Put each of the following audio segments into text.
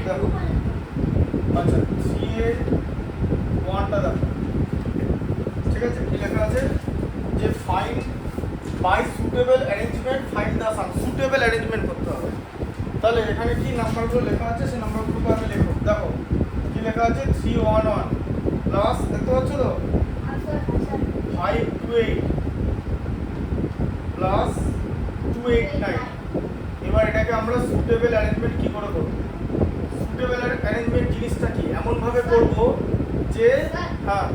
দেখো আচ্ছা 3A1টা দেখো, ঠিক আছে, কি লেখা আছে যে find by suitable arrangement find the sum, suitable arrangement করতে হবে। তাহলে এখানে কি নাম্বারগুলো লেখা আছে সেই নাম্বারগুলোকে আমি লিখব। দেখো কি লেখা আছে 311 প্লাস, দেখতে পাচ্ছ তো 528 প্লাস 289। এবার এটাকে আমরা সুটেবল অ্যারেঞ্জমেন্ট কি করে করব? সুটেবল অ্যারেঞ্জমেন্ট জিনিসটা কি এমন ভাবে করব যে হ্যাঁ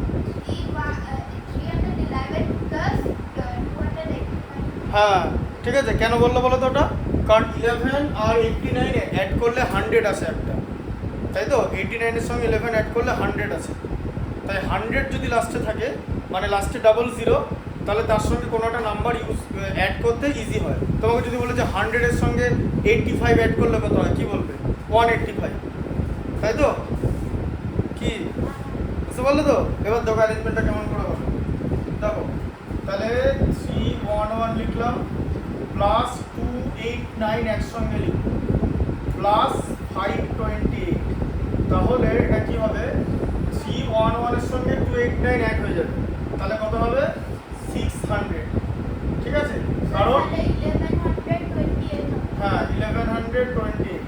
হ্যাঁ ঠিক আছে, কেন বললো বলো তো ওটা? কারণ 11 আর 89 অ্যাড করলে 100 আসে একটা, তাই তো? 89 এর সঙ্গে 11 অ্যাড করলে 100 আসে, তাই 100 যদি লাস্টে থাকে মানে লাস্টে 00, তাহলে তার সঙ্গে কোনো একটা নাম্বার অ্যাড করতে ইজি হয়। তোমাকে যদি বলে যে 100 এর সঙ্গে 85 অ্যাড করলে কত হয়, কি বলবে? 185, তাই তো? কি বুঝতে পারলে তো? এবার দেখো অ্যারেঞ্জমেন্টটা কেমন করে হবে। দেখো তাহলে 311 লিখলাম প্লাস 289 একসঙ্গে লিখব প্লাস 528, তাহলে এটা কি হবে 311 এর সঙ্গে 289 অ্যাড হয়ে যাবে, তাহলে কত হবে 600, ঠিক আছে? কারণ হ্যাঁ 1128,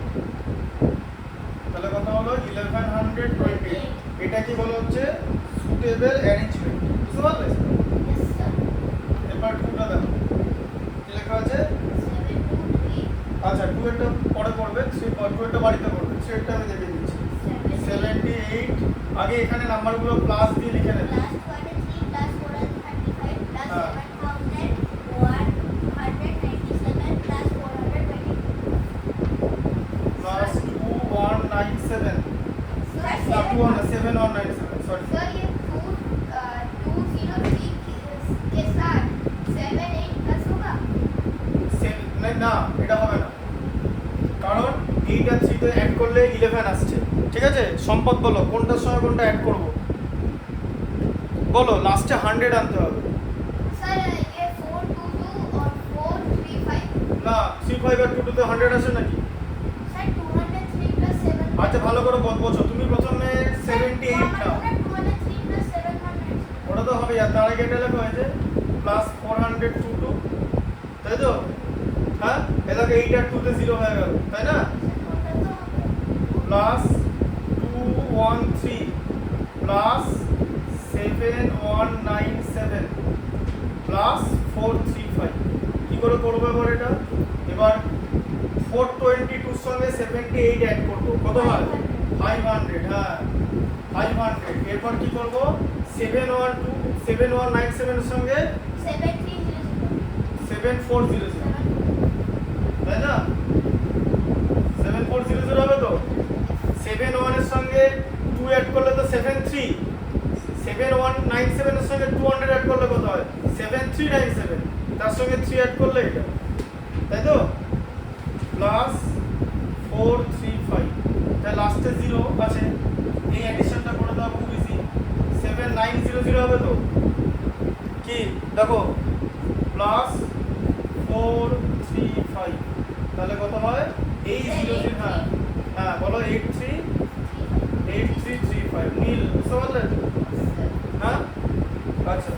তাহলে কত হলো 1128। এটা কি বলা হচ্ছে সুটেবল অ্যারেঞ্জমেন্ট, বুঝতে পারলে? এবার 2টা দেখো কি লেখা আছে। আচ্ছা 2 এরটা পরে পড়বে, 2 এরটা বাড়িতে পড়বে, 3 এরটা আমি দেখে দিচ্ছি। 78, আগে এখানে নাম্বারগুলো প্লাস দিয়ে লিখে নেবে। প্লাস 2197 না 7197 সরি না, এটা হবে না, কারণ 8 আর 3 তে অ্যাড করলে 11 আসছে, ঠিক আছে? সম্পদ বলো কোনটার সঙ্গে কোনটা অ্যাড করব, বলো লাস্টে 100 আনতে হবে। না 35 আর 22 তে 100 আসে নাকি? আচ্ছা ভালো করে বোঝো, তুমি প্রথমে 78 নাও, ওটা তো হবে, আর তার আগে এটা লেখা হয়েছে প্লাস 422, তাই তো? হ্যাঁ এটাকে 8 আর 2 তে 0 হয়ে গেল, তাই না? প্লাস 213 প্লাস 7197 প্লাস 435, কি করে করবো এবার এটা? এবার 422 এর সঙ্গে 78 অ্যাড করব, কত হয় 500, হ্যাঁ 500। এরপর কি করব 7197 এর সঙ্গে 7400, তাই না? 7400 হবে তো। 71 এর সঙ্গে 2 অ্যাড করলে তো 73, 7197 এর সঙ্গে 200 অ্যাড করলে কত হয় 7397, তার সঙ্গে 3 অ্যাড করলে এটা, তাই তো? প্লাস 435, তাই লাস্টে 0 আছে, এই অ্যাডিশনটা করে দাও, খুব ইজি। 7900 হবে তো, কি দেখো প্লাস 435, তাহলে কত হয় এই 00, হ্যাঁ হ্যাঁ বলো 8335, নীল, বুঝতে পারলেন? হ্যাঁ আচ্ছা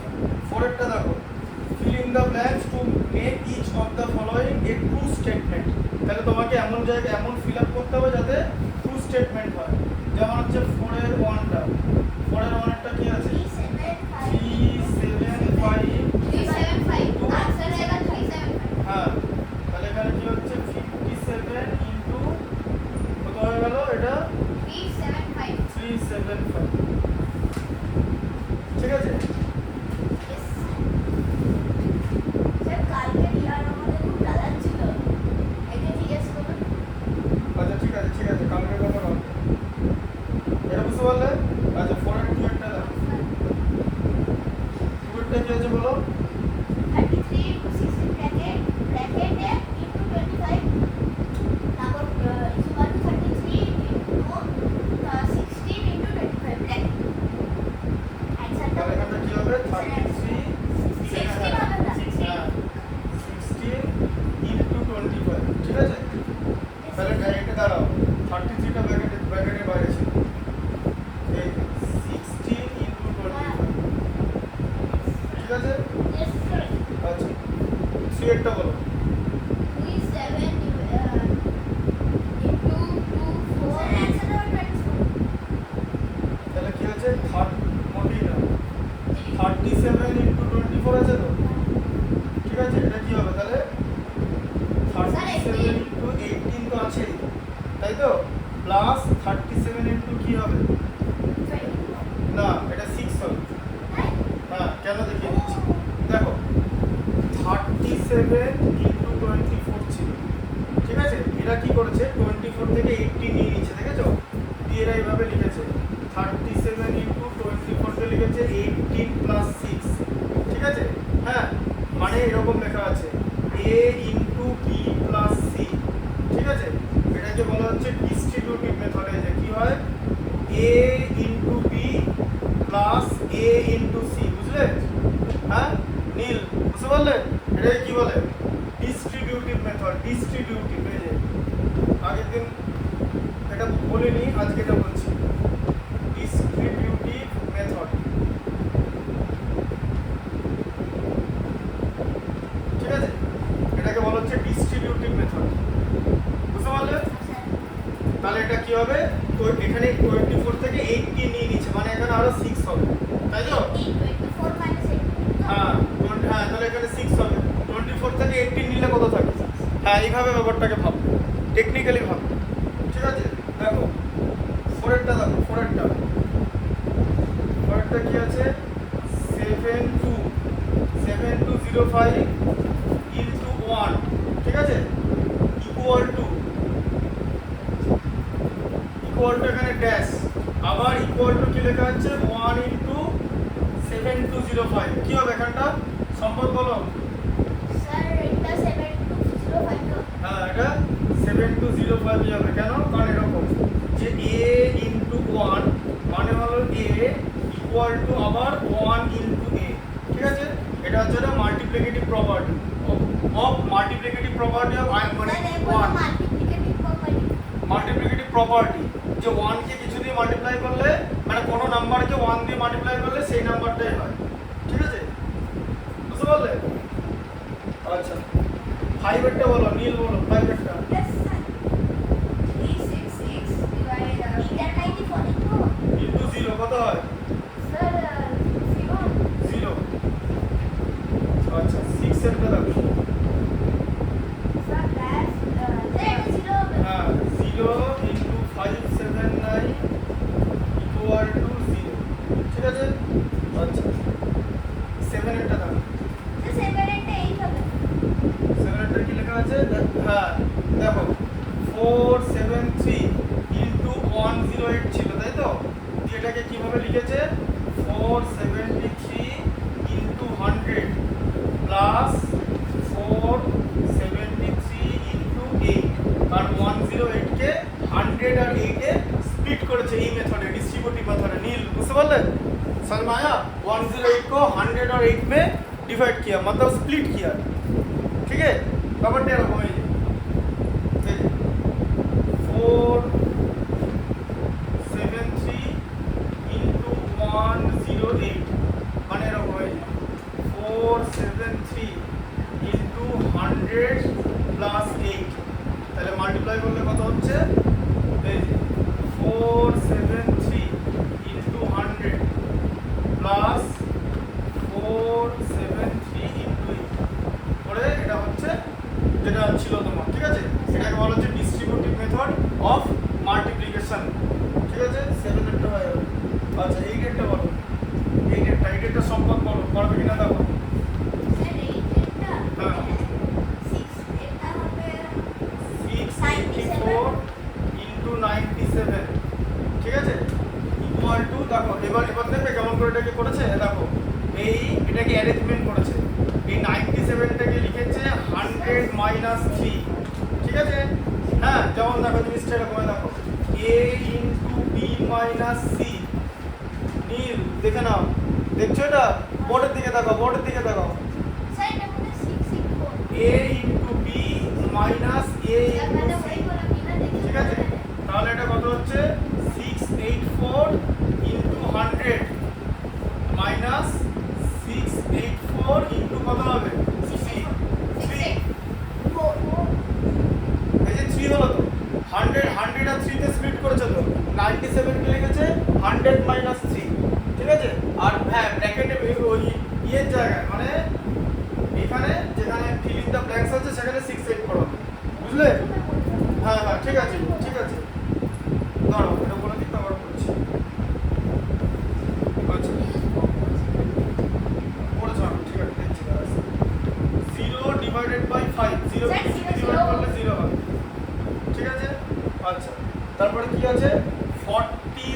4 এরটা দেখো fill in the blanks to make each of the following a true statement, তাহলে তোমাকে এমন জায়গায় এমন ফিল আপ করতে হবে যাতে ট্রু স্টেটমেন্ট হয়। যেমন হচ্ছে 4 এর 1টা, 4 এর 1টা কি আছে 375, হ্যাঁ তাহলে এখানে কি হচ্ছে 57 ইনটু কত হয়ে গেল এটা 375, ঠিক আছে? আচ্ছা ঠিক আছে ঠিক আছে, কালকের কথা বলবো, এটা বুঝতে পারলে? আচ্ছা 4 এর 2 এরটা দেখো, 2 এরটা কি আছে বলো? 33 16 bracket into 25, তারপর is equal to 33 into 16 into 25 bracket দাঁড়াও 33টা ব্র্যাকেটের বাইরে ছিল এই 16 ইনটু 25 ঠিক আছে Yes, correct. আচ্ছা 3 এরটা বলো 37 into 2 4 answer over 24. তাহলে কি আছে মোটেই না 37 ইনটু 24 আছে তো ঠিক আছে এটা কি হবে তাহলে 37 ইনটু 18 তো আছে তাই তো প্লাস 37 ইনটু কি হবে 24. না এটা 6 হবে Right? হ্যাঁ কেন দেখিয়ে দিচ্ছি দেখো 37 ইনটু 24 ছিল ঠিক আছে এরা কি করেছে 24 থেকে 18 নিয়ে নিচ্ছে দেখেছো দিয়ে এরা এইভাবে লিখেছে 37 ইনটু 24 কে লিখেছে 18 প্লাস 6 ঠিক আছে হ্যাঁ মানে এরকম লেখা আছে a into B plus C ঠিক আছে এটাকে বলা হচ্ছে ডিস্ট্রিবিউটিভ মেথডে যে কি হয় a into B plus a into C বুঝলে হ্যাঁ নীল বুঝতে পারলে এটাকে কি বলে ডিস্ট্রিবিউটিভ মেথড ডিস্ট্রিবিউটিভ এই যে আগের দিন এটা বলিনি আজকে এটা বলছি ডিস্ট্রিবিউটিভ মেথড ঠিক আছে এটাকে বলা হচ্ছে ডিস্ট্রিবিউটিভ মেথড বুঝতে পারলে তাহলে এটা কি হবে তো এখানে 24 থেকে 18 নিয়ে নিচ্ছে মানে এখানে আরো 6 হবে তাই তো 24 minus 8. হ্যাঁ হ্যাঁ তাহলে এখানে 6 হবে 24 থেকে 18 নিলে কত থাকে হ্যাঁ এইভাবে ব্যাপারটাকে ভাবো টেকনিক্যালি ভাবো ঠিক আছে দেখো ফোরেরটা দেখো ফোরেরটা কি আছে 7205 ইনটু 1 ঠিক আছে ইকুয়াল টু এখানে ড্যাশ আবার ইকুয়াল টু কি লেখা আছে 1 ইনটু 7205 কি হবে এখানটা সম্পদ বলো Sir, এটা 7205 তো হ্যাঁ এটা 7205 হবে কেন কারণ এরকম যে a ইনটু 1 মানে হলো a ইকুয়াল টু আবার 1 ইনটু a ঠিক আছে এটা হচ্ছে একটা multiplicative property of multiplicative property of মানে স্যার এগুলো 1 মাল্টিপ্লিকেটিভ প্রপার্টি মাল্টিপ্লিকেটিভ প্রপার্টি যে 1 কে কিছু দিয়ে মাল্টিপ্লাই করলে মানে কোনো নাম্বারকে 1 দিয়ে মাল্টিপ্লাই করলে সেই নাম্বারটাই হয় ঠিক আছে বুঝতে পারলে আচ্ছা 5 এরটা বলো নীল বলো 5 এরটা Yes, sir. 366 divided এটা 94 ইনটু 0 কত হয় Sir, 0. 0 আচ্ছা 6 এরটা দেখো Sir, that's এটা 0 হবে হ্যাঁ 0 ইনটু 579 ইকুয়াল টু 0 ঠিক আছে আচ্ছা 7 এরটা দেখো তো 7 এটা 8 হবে 7 এরটা কি লেখা আছে হ্যাঁ দেখো 473 ইনটু 108 ছিল তাই তো দিয়ে এটাকে কিভাবে লিখেছে 473 ইনটু 100 প্লাস 473 ইনটু 8 আর 108 কে 100 আর 8 এ স্প্লিট করেছে এই মেথডে डिस्ट्रीब्यूटिव मेथड नील बुझते पारले सलमाया 108 को 100 और 8 में डिवाइड किया मतलब स्प्लिट किया ठीक है ব্যাপারটা এরকম এই 473 ইনটু 108 মানে এরকম এই 473 ইনটু 100 প্লাস 8 তাহলে মাল্টিপ্লাই করলে কত হচ্ছে এই 473 ইনটু 100 প্লাস 473 ইনটু 8 করে এটা হচ্ছে যেটা ছিল তোমার ঠিক আছে এটাকে বলা হচ্ছে ডিস্ট্রিবিউটিভ মেথড অফ মাল্টিপ্লিকেশন ঠিক আছে 7 এরটা হয়ে গেল আচ্ছা 8 এরটা বলো 8 এরটা সম্পদ বলো পারবে কিনা দেখো স্যার 8 এটা হ্যাঁ 6 এটা হবে 684 ইনটু 97 ঠিক আছে ইকুয়াল টু দেখো এবার দেখবে কেমন করে এটাকে করেছে দেখো এটাকে অ্যারেঞ্জমেন্ট করেছে এই 97টাকে লিখেছে 100 মাইনাস 3 ঠিক আছে হ্যাঁ যেমন দেখো জিনিসটা এরকম দেখো a into B minus C নীল দেখে নাও দেখছো এটা বোর্ডের দিকে দেখো স্যার এটা মনে 6 a into B minus a sir into মানে সি ওই বলা কিনা দেখি ঠিক আছে হচ্ছে 684 ইন্টু 100 মাইনাস 684 ইন্টু কত হবে 3 এই যে 3 হলো তো 100 আর 3 তে স্প্লিট করেছে তো 97 কে লিখেছে 100 মাইনাস 3 ঠিক আছে। আর হ্যাঁ ব্র্যাকেটে ওই ইয়ের জায়গায় মানে এখানে যেখানে ফিল ইন দ্য ব্ল্যাঙ্কস আছে সেখানে 68 করো বুঝলে। হ্যাঁ হ্যাঁ ঠিক আছে ঠিক আছে দাঁড়াও এটা বলে দিই তারপর করছি। আচ্ছা পড়েছো আমি ঠিক আছে দেখছি দাঁড়াও 0 ডিভাইডেড বাই 5 0 ডিভাইড করলে 0 হবে ঠিক আছে। আচ্ছা তারপরে কি আছে 40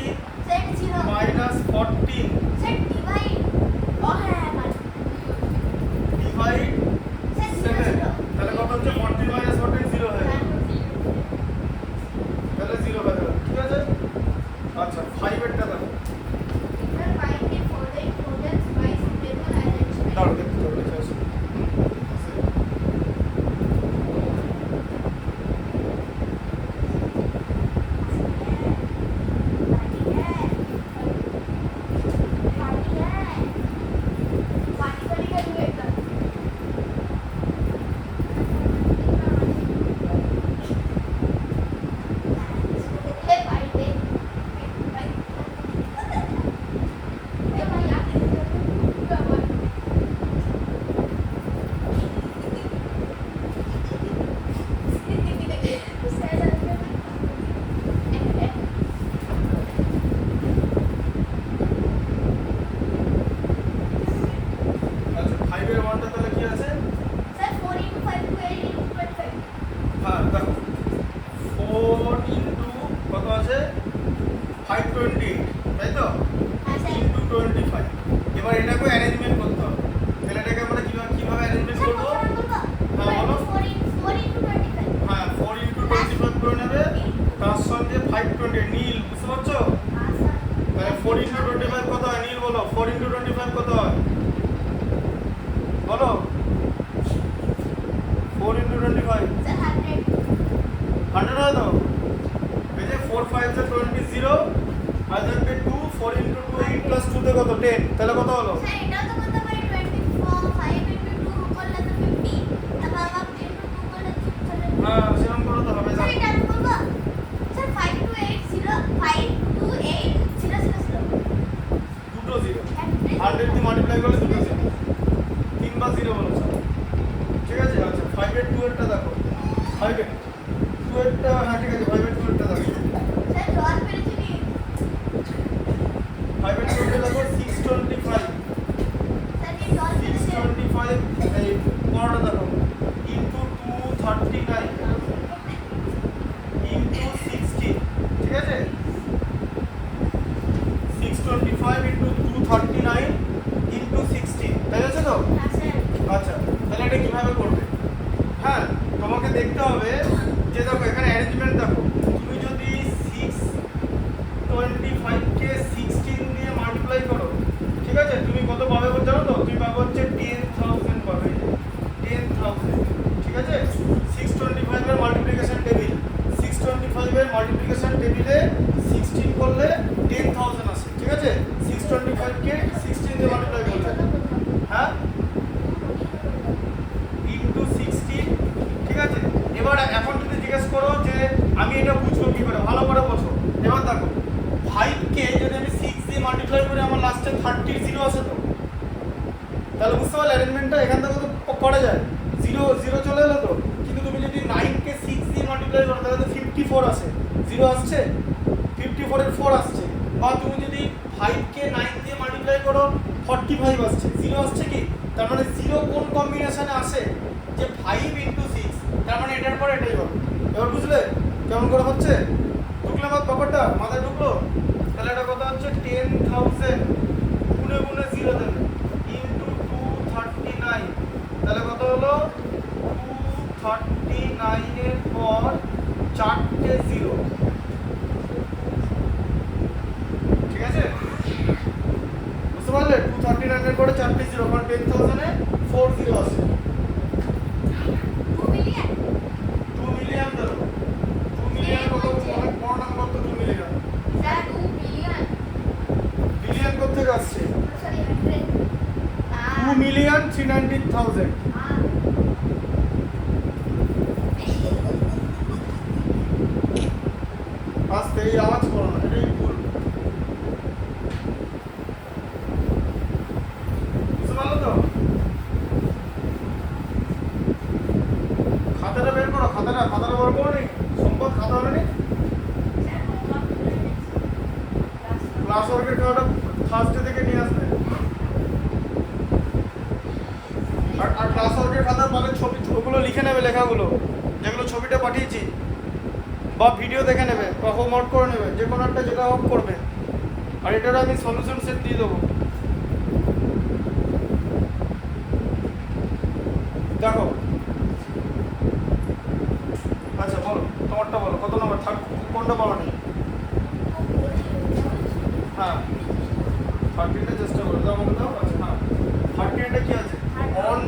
সেট 0 মাইনাস 14 সেট ডিভাইড ও হ্যাঁ ডিভাইড সেট 7 0 তাহলে কত হচ্ছে 40 মাইনাস 14 0 হয়ে গেল তাহলে 0 হয়ে গেল ঠিক আছে। আচ্ছা 5 এরটা দেখো দাঁড়াও দেখতে হবে দেখে আসো। আচ্ছা 5 এর মানটা তাহলে কি আছে হ্যাঁ দেখো 4 ইনটু কত আছে 528 তাই তো ইনটু 25 এবার এটাকে অ্যারেঞ্জমেন্ট করতে হবে তাহলে এটাকে আমরা কিভাবে অ্যারেঞ্জমেন্ট করব হ্যাঁ বলো হ্যাঁ 4 ইনটু 25 করে নেবে তার সঙ্গে 528 নীল বুঝতে পারছো তাহলে 4 ইনটু 25 কত হয় নীল বলো 4 ইনটু 25 কত হয় বলো 4 ইনটু 25 100 হয় তো এই যে 4 5 তে 20 আর থাকবে 2 4 ইনটু 2 8 প্লাস 2 তে কত 10 তাহলে কত হলো হ্যাঁ সেরকম করে তো হবে না দুটো 0 100 দিয়ে মাল্টিপ্লাই করলে দুটো 0 তিনবার 0 বলেছো ঠিক আছে। আচ্ছা 5 এর 2 এরটা দেখো 5 এর 2 এরটা হ্যাঁ ঠিক আছে 5 এর 2 এরটা দেখো 5 এর 2 এরটা দেখো 625 এই পড়াটা দেখো ইনটু 239 ইনটু 16 ঠিক আছে 625 ইনটু 239 ইনটু 16 তাই আছে তো। আচ্ছা তাহলে এটা কিভাবে করবে হ্যাঁ তোমাকে দেখতে হবে যে দেখো এখানে অ্যারেঞ্জমেন্ট দেখো তুমি যদি 625 কে 16 দিয়ে মাল্টিপ্লাই করো ঠিক আছে তুমি কত পাবে জানো তো তুমি পাবে হচ্ছে 10000 পাবে 10000 ঠিক আছে। 625 এর মাল্টিপ্লিকেশন টেবিল 625 এর মাল্টিপ্লিকেশন টেবিলে 16 করলে 10000 আসে ঠিক আছে। 625 কে 16 দিয়ে মাল্টিপ্লাই করলে হ্যাঁ ইনটু 16 ঠিক আছে। এবার এখন যদি জিজ্ঞেস করো যে আমি এটা বুঝবো কি করে ভালো করে বোঝো। এবার দেখো 5 কে যদি আমি 6 দিয়ে মাল্টিপ্লাই করি আমার লাস্টে 30 0 আসে তো তাহলে বুঝতে পারলে অ্যারেঞ্জমেন্টটা এখান থেকে তো করা যায় 0 0 চলে এলো তো কিন্তু তুমি যদি 9 কে 6 দিয়ে মাল্টিপ্লাই করো তাহলে তো 54 আসে 0 আসছে 54 এর 4 আসছে বা তুমি যদি 5 কে 9 দিয়ে মাল্টিপ্লাই করো 45 আসছে 0 আসছে কি তার মানে 0 কোন কম্বিনেশনে আসে যে 5 ইনটু 6 তার মানে এটার পর এটাই হবে। এবার বুঝলে কেমন করে হচ্ছে ঢুকলে আমার ব্যাপারটা মাথায় ঢুকলো তাহলে এটা কত হচ্ছে 10000 গুণে গুণে 0 দেবে ইনটু 239 তাহলে কত হলো 239 এর পর 4টে 0 ঠিক আছে বুঝতে পারলে 239 এর পরে 4টে 0 কারণ 10000 এ 4 0 আসে 2 মিলিয়ন ধরো 2 মিলিয়ন কত অনেক বড় নাম্বার তো 2 মিলিয়ন আসছে সরি 100 2,390,000। আস্তে, এই আওয়াজ করো না, এটাই ভুল। বুঝতে পারলো তো? খাতাটা বের করো, খাতাটা বড় করো নি, সম্পদ খাতা হবে নি। ক্লাস ওয়ার্কের খাতাটা ফার্স্ট ডে থেকে নিয়ে আসবে। আর ক্লাস ওয়ার্কের খাতার মানে ছবি, ওগুলো লিখে নেবে, লেখাগুলো যেগুলো ছবিটা পাঠিয়েছি, বা ভিডিও দেখে নেবে বা হোমওয়ার্ক করে নেবে, যে কোনো একটা যেটা হোক করবে। আর এটার আমি সলিউশন সেট দিয়ে দেবো। দেখো, আচ্ছা বলো, তোমারটা বলো, কত নম্বর থার্ড, কোনটা বলো নি? হ্যাঁ, 13টা চেষ্টা করো, দাও আমাকে দাও। আচ্ছা হ্যাঁ, 13টা কি আছে? On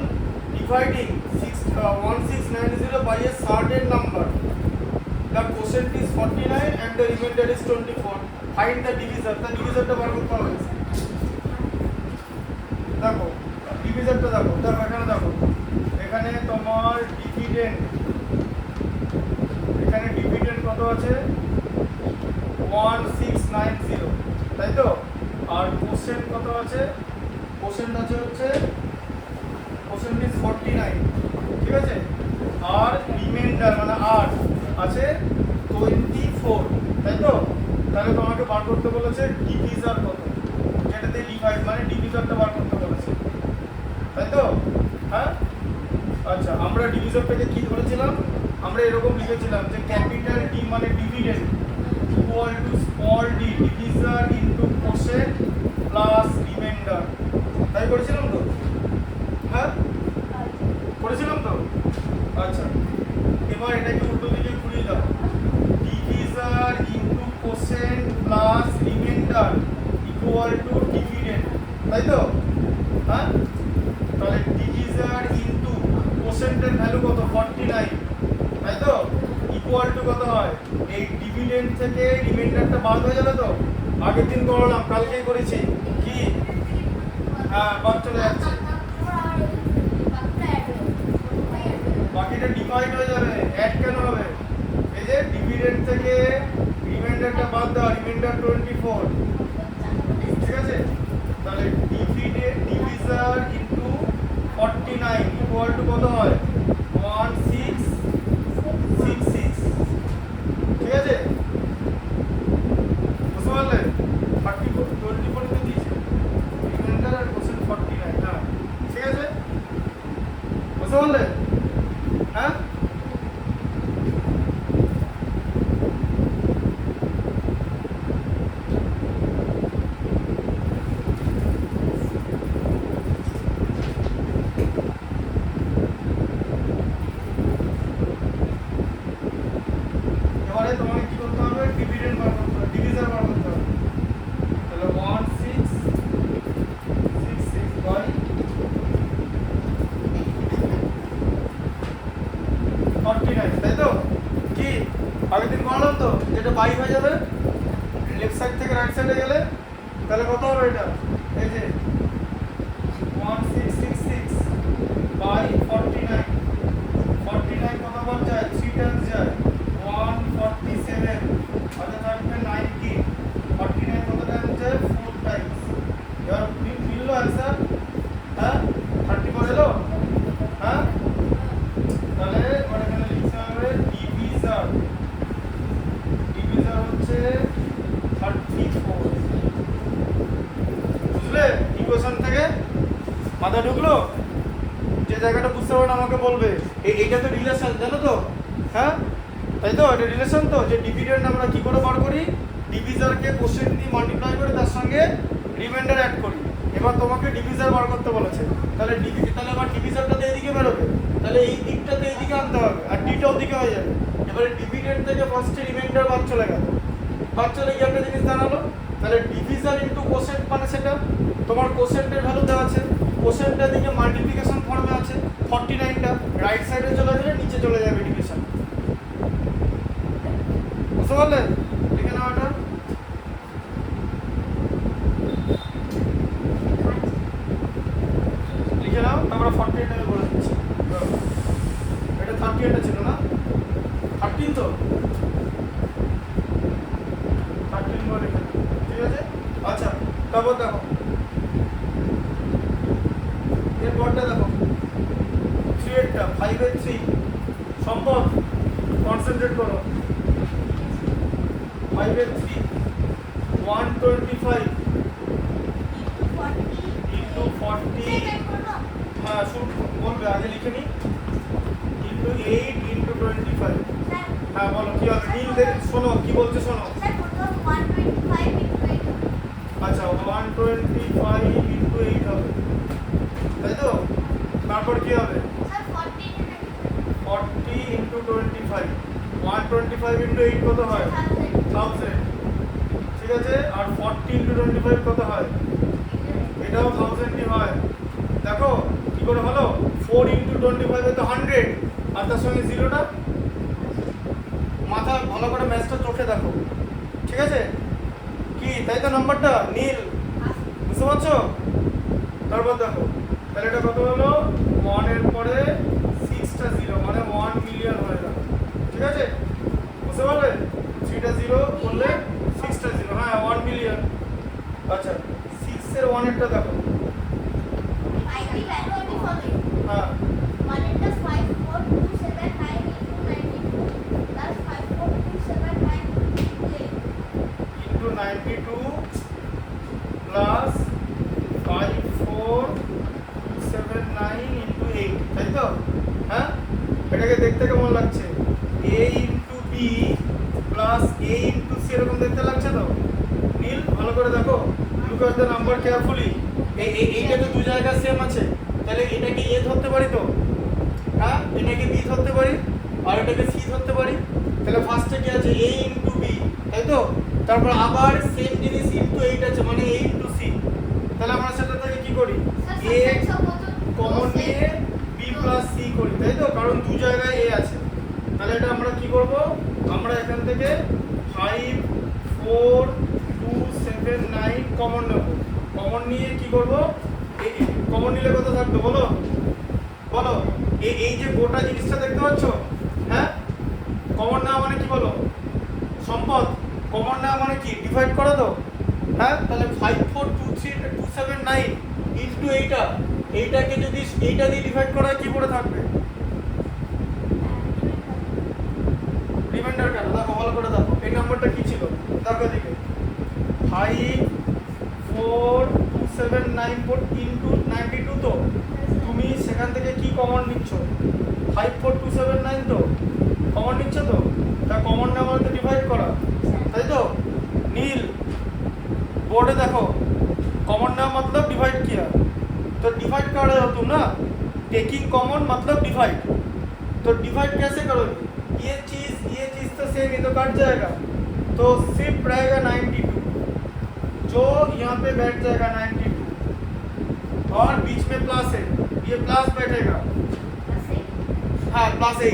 dividing 1690 by a certain number, the quotient is 49 and the remainder is 24. Find the divisor. The divisorটা বার করতে হবে। দেখো, ডিভিজনটা দেখো, এখানে দেখো, এখানে তোমার ডিভিডেন্ড, এখানে ডিভিডেন্ড কত আছে? 1690, তাই তো? আর কোশেন্ট কত আছে? কোশেন্ট আছে হচ্ছে, কোশেন্ট ইজ 49, ঠিক আছে? আর রিমাইন্ডার মানে আর আছে 24, তাই তো? তাহলে তোমাকে বার করতে বলেছে ডিভিজার কত, যেটাতে ডিভাইড মানে ডিভিজারটা বার করতে বলেছে, তাই তো? হ্যাঁ, আচ্ছা, আমরা ডিভিজারটাকে কি ধরেছিলাম? আমরা এরকম লিখেছিলাম যে ক্যাপিটাল ডি মানে dividend equal to small D divisor into quotient plus remainder, তাই করেছিলাম তো? হ্যাঁ, করেছিলাম তো? আচ্ছা, এবার এটাকে উল্টো দিকে ঘুরিয়ে দাও, divisor into quotient plus remainder equal to dividend, তাই তো? হ্যাঁ, তাহলে ডিভিজার ইনটু কোশেন্টের ভ্যালু কত? 49, তাই তো? ইকুয়াল টু কত হয়? এই ডিভিডেন্ড থেকে রিমাইন্ডারটা বাদ হয়ে যাবে তো? আগের দিন করলাম, কালকেই করেছি কি? হ্যাঁ, বাদ চলে যাচ্ছে, বাকিটা ডিভাইড হয়ে যাবে। অ্যাড কেন হবে? এই যে ডিভিডেন্ড থেকে রিমাইন্ডারটা বাদ দাও, রিমাইন্ডার 24, ঠিক আছে? তাহলে ডিভিজার ইনটু 49 ইকুয়াল টু কত হয়? 1666, ঠিক আছে? বুঝতে পারলে? 24 তে দিয়েছে রিমাইন্ডার আর কোশেন্ট 49, হ্যাঁ ঠিক আছে? বুঝতে পারলে? হ্যাঁ, এবারে তোমাকে কি করতে হবে? ডিভিডেন্ড বার করতে হবে, ডিভিজার বার করতে হবে। তাহলে 1666 বাই 49, তাই তো? কি আগের দিন বললাম তো, যেটা বাই হয়ে যাবে লেফট সাইড থেকে রাইট সাইডে গেলে, তাহলে কত হবে এটা? এই যে 1666 বাই 49, 49 কতবার যায়? 3 টাইমস যায়, 147, আচ্ছা থাকবে 90, 49 কত টাইমস যায়? 4 টাইমস। এবার মিললো অ্যান্সার? হ্যাঁ, 34 এলো? হ্যাঁ, তাহলে এবার এখানে লিখতে হবে ডিভিজার, ডিভিজার হচ্ছে 34, বুঝলে? ইকুয়েশন থেকে মাথা ঢুকলো? যে জায়গাটা বুঝতে পারো না আমাকে বলবে। এইটা তো রিলেশন, জানো তো? হ্যাঁ, তাই তো? এটা রিলেশন তো, যে ডিভিডেন্ড আমরা কি করে বার করি? ডিভিজারকে কোশেন্ট দিয়ে মাল্টিপ্লাই করে তার সঙ্গে রিমাইন্ডার অ্যাড করি। এবার তোমাকে ডিভিজার বার করতে বলেছে, তাহলে তাহলে আবার ডিভিজারটাতে এইদিকে বেরোবে, তাহলে এই দিকটাতে এইদিকে আনতে হবে, আর ডিটা ওদিকে হয়ে যাবে। এবারে ডিভিডেন্ড থেকে ফার্স্টে রিমাইন্ডার বাদ চলে গেল, বাদ চলে গিয়ে একটা জিনিস দাঁড়ালো, তাহলে ডিভিজার ইনটু কোশেন্ট মানে সেটা তোমার কোশেন্টের ভ্যালু দেওয়া আছে, কোশেন্টের দিকে মাল্টিপ্লিকেশন ফর্মে আছে 49টা, রাইট সাইডে চলে গেলে নিচে চলে যাবে ডিভিশন। বুঝতে পারলে? লিখে নাও এটা। তারপর দেখো এরপরটা দেখো 3 এরটা 5 এর 3 সম্পদ কনসেন্ট্রেট করো 5 এর 3 125 ইন্টু 40 হ্যাঁ শুরু বলবে আগে লিখে নি ইন্টু 8 ইন্টু 25 হ্যাঁ বলো কি হবে নীল শোনো কি বলছে শোনো আচ্ছা 125 ইন্টু 8 হবে তাই তো তারপর কি হবে 40 ইন্টু 25 125 ইন্টু 8 কত হয় 1000 ঠিক আছে আর 40 ইন্টু 25 কত হয় এটাও 1000ই হয় দেখো কি করে হলো 4 ইন্টু 25 এ তো 100 আর তার সঙ্গে জিরোটা মাথা ভালো করে ম্যাথটা চোখে দেখো ঠিক আছে কি তাই তো নাম্বারটা নীল বুঝতে পারছো তারপর দেখো তাহলে এটা কত হলো 1 এর পরে 6টা 0 মানে 1 মিলিয়ন হয়ে গেল ঠিক আছে বুঝতে পারলে 3টা 0 করলে 6টা 0 হ্যাঁ 1 মিলিয়ন আচ্ছা 6 এর 1 এরটা দেখো হ্যাঁ ইন্টু 92 প্লাস 5479 ইন্টু 8 তাই তো হ্যাঁ এটাকে দেখতে কেমন লাগছে a into B plus a into C এরকম দেখতে লাগছে তো নীল ভালো করে দেখো look at the number carefully এইটা তো দু জায়গা সেম আছে তাহলে এটাকে a ধরতে পারি তো হ্যাঁ এটাকে b ধরতে পারি আর এটাকে c ধরতে পারি তাহলে ফার্স্টে কি আছে a ইন্টু b তাই তো তারপর আবার সেম জিনিস ইন্টু 8 আছে মানে a ইন্টু c তাহলে আমরা সেটা থেকে কি করি a কমন নিয়ে b প্লাস c করি তাই তো কারণ দু জায়গায় a আছে তাহলে এটা আমরা কি করব আমরা এখান থেকে 5 4 2 7 9 কমন নেব কমন নিয়ে কি করব কমন নিলে কত থাকবে বলো বলো এই যে গোটা জিনিসটা দেখতে পাচ্ছ হ্যাঁ কমন নেওয়া মানে কি বলো সম্পদ কমন নেওয়া মানে কি ডিভাইড করা তো হ্যাঁ তাহলে 5423279 ইনটু এইটাকে যদি এইটা দিয়ে ডিভাইড করা হয় কি করে থাকবে রিমাইন্ডার কেন দেখো ভালো করে দেখো এই নাম্বারটা কি ছিল দেখো এদিকে 54279 ইনটু 92 তো তুমি সেখান থেকে কি কমন নিচ্ছ 54279 তো কমন নিচ্ছ তো তা কমন নেওয়া মানে তো ডিভাইড করা তাই তো নীল बोर्ड देखो कॉमन ना मतलब डिवाइड किया तो डिवाइड कर रहे हो तुम ना टेकिंग कॉमन मतलब डिवाइड तो डिवाइड कैसे करोगे ये चीज तो सेम ही तो कट जाएगा तो सिर्फ रहेगा 92 जो यहाँ पे बैठ जाएगा 92 और बीच में प्लस है ये प्लस बैठेगा हाँ प्लस 8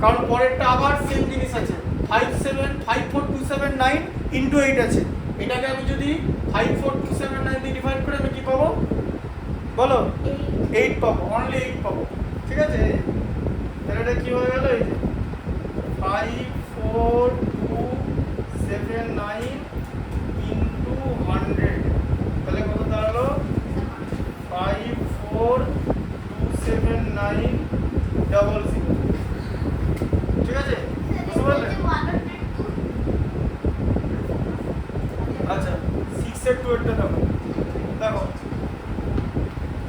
কারণ পরেরটা আবার সেম জিনিস আছে 57279 ইনটু 8 আছে এটাকে আমি যদি 54279 দিয়ে ডিভাইড করে আমি কি পাবো বলো 8 পাবো অনলি 8 পাবো ঠিক আছে তাহলে এটা কি হয়ে গেল এই যে 54279 ইনটু 100 তাহলে কত দাঁড়ালো 54279 00 ঠিক আছে বুঝতে পারলে আচ্ছা 6 এর 2 এরটা দেখো দেখো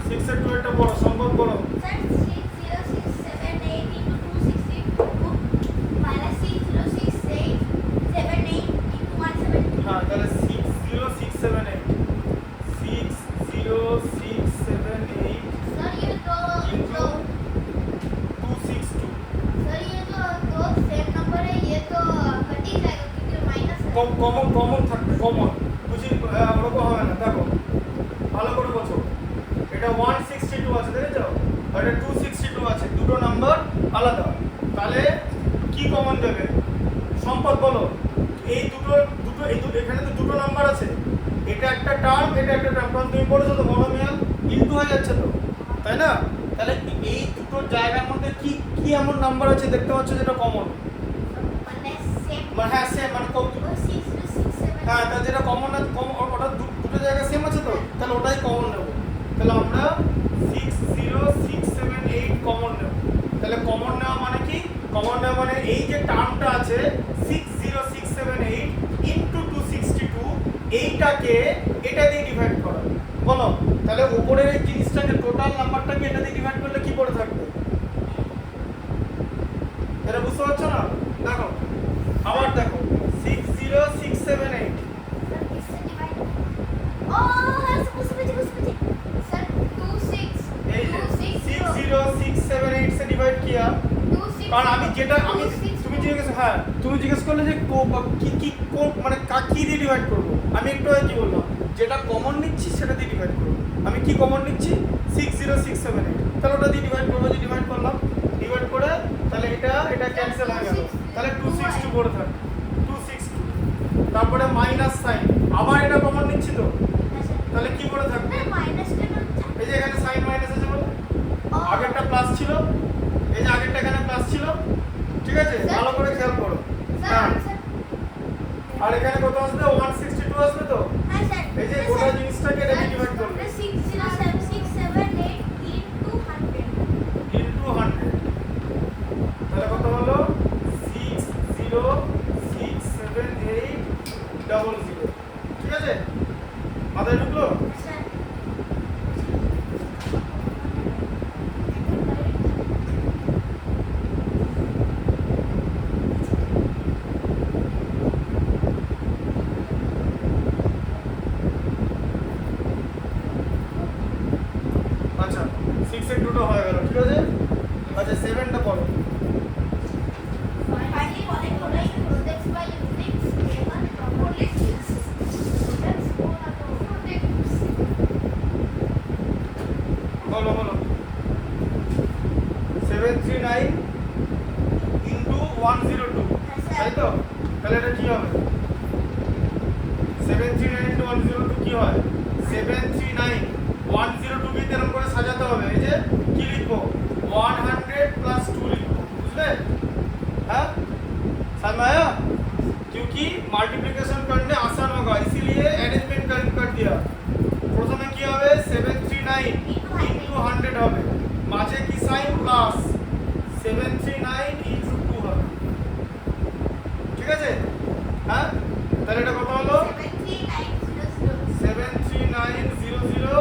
6 এর 2 এরটা বড় সম্ভব বড় স্যার 6067 into 260 -606878 হ্যাঁ তাহলে 60678 60678 सर ये तो into 262 सर ये तो दो सेम नंबर है ये तो कट ही जाएगा क्योंकि माइनस है কমন থাকবে কমন বুঝি ওরকম হবে না দেখো ভালো করে বোঝো এটা 162 আছে দেখেছো আর এটা 262 আছে দুটো নাম্বার আলাদা তাহলে কি কমন দেবে সম্পদ বলো এই দুটো এখানে তো দুটো নাম্বার আছে এটা একটা টার্ম এটা একটা টার্ম কারণ তুমি পড়েছো তো মনোমিয়াল ইনটু হয়ে যাচ্ছে তো তাই না তাহলে এই দুটো জায়গার মধ্যে কি কি এমন নাম্বার আছে দেখতে পাচ্ছ যেটা কমন মানে সেম হ্যাঁ সেম মানে वो 6 to 6 7 হ্যাঁ তা যেটা কমন আছে ওটা দুটো জায়গা সেম আছে তাহলে ওটাই কমন নেব। তাহলে আমরা 60678 কমন নেব। তাহলে কমন নেওয়া মানে কি? কমন নেওয়া মানে এই যে টার্মটা আছে 60678 ইনটু 262, এইটাকে এটা দিয়ে ডিভাইড করা। বলো তাহলে উপরের এই জিনিসটাকে, টোটাল নাম্বারটাকে এটা দিয়ে ডিভাইড করলে কি করে থাকবে? এটা বুঝতে পারছো না? দেখো আবার দেখো 60678 सर इससे डिवाइड ओ हाँ बुझे सर 26 এই যে 260 60678 से डिवाइड किया। 26 কারণ আমি যেটা আমি তুমি জিজ্ঞেস হ্যাঁ তুমি জিজ্ঞেস করলে যে কি মানে কি দিয়ে ডিভাইড করব, আমি একটু আগে কি বললাম, যেটা কমন নিচ্ছি সেটা দিয়ে ডিভাইড করব। আমি কি কমন নিচ্ছি? 60678, তাহলে ওটা দিয়ে ডিভাইড করবো। যে ডিভাইড করলাম, ডিভাইড করে তাহলে এটা ক্যান্সেল হয়ে গেল, তাহলে 262 পড়ে থাকে 262। তারপরে মাইনাস সাইন, আবার এটা কমন নিচ্ছি তো, তাহলে কি পড়ে থাকবে? माइनस टेन এই যে এখানে সাইন মাইনাস আছে বলো, আগেরটা প্লাস ছিল, এই যে আগেরটা এখানে প্লাস ছিল, ঠিক আছে? ভালো করে খেয়াল করো। হ্যাঁ, আর এখানে কত আসবে? 162 আসবে তো। हाँ सर এই যে গোটা জিনিসটাকে এটা ডিভাইড করবে 60678 into 100 ইনটু 100, তাহলে কত হলো? 6067800। ঠিক আছে, মাথায় ঢুকলো? सर আচ্ছা 6 এর 2টা হয়ে গেল, ঠিক আছে। আচ্ছা 7টা পড়ো। finally calling products by using scalar properly students को ना तो বলো বলো 739 ইনটু 102, তাই তো? তাহলে এটা কি হবে? 739 ইনটু 102 কি হয়? 739 102 কে এরকম করে সাজাতে হবে। এই যে কি লিখবো? 100 प्लस 2 लिखो, বুঝলে? हाँ समझ में आया? क्योंकि मल्टीप्लिकेशन करने आसान होगा, इसीलिए अरेंजमेंट कर दिया। প্রথমে কি হবে? 739 ইনটু 100 হবে, মাঝে কি সাইন প্লাস 739 ইনটু 2 হবে, ঠিক আছে? হ্যাঁ, তাহলে এটা কত হলো? 73900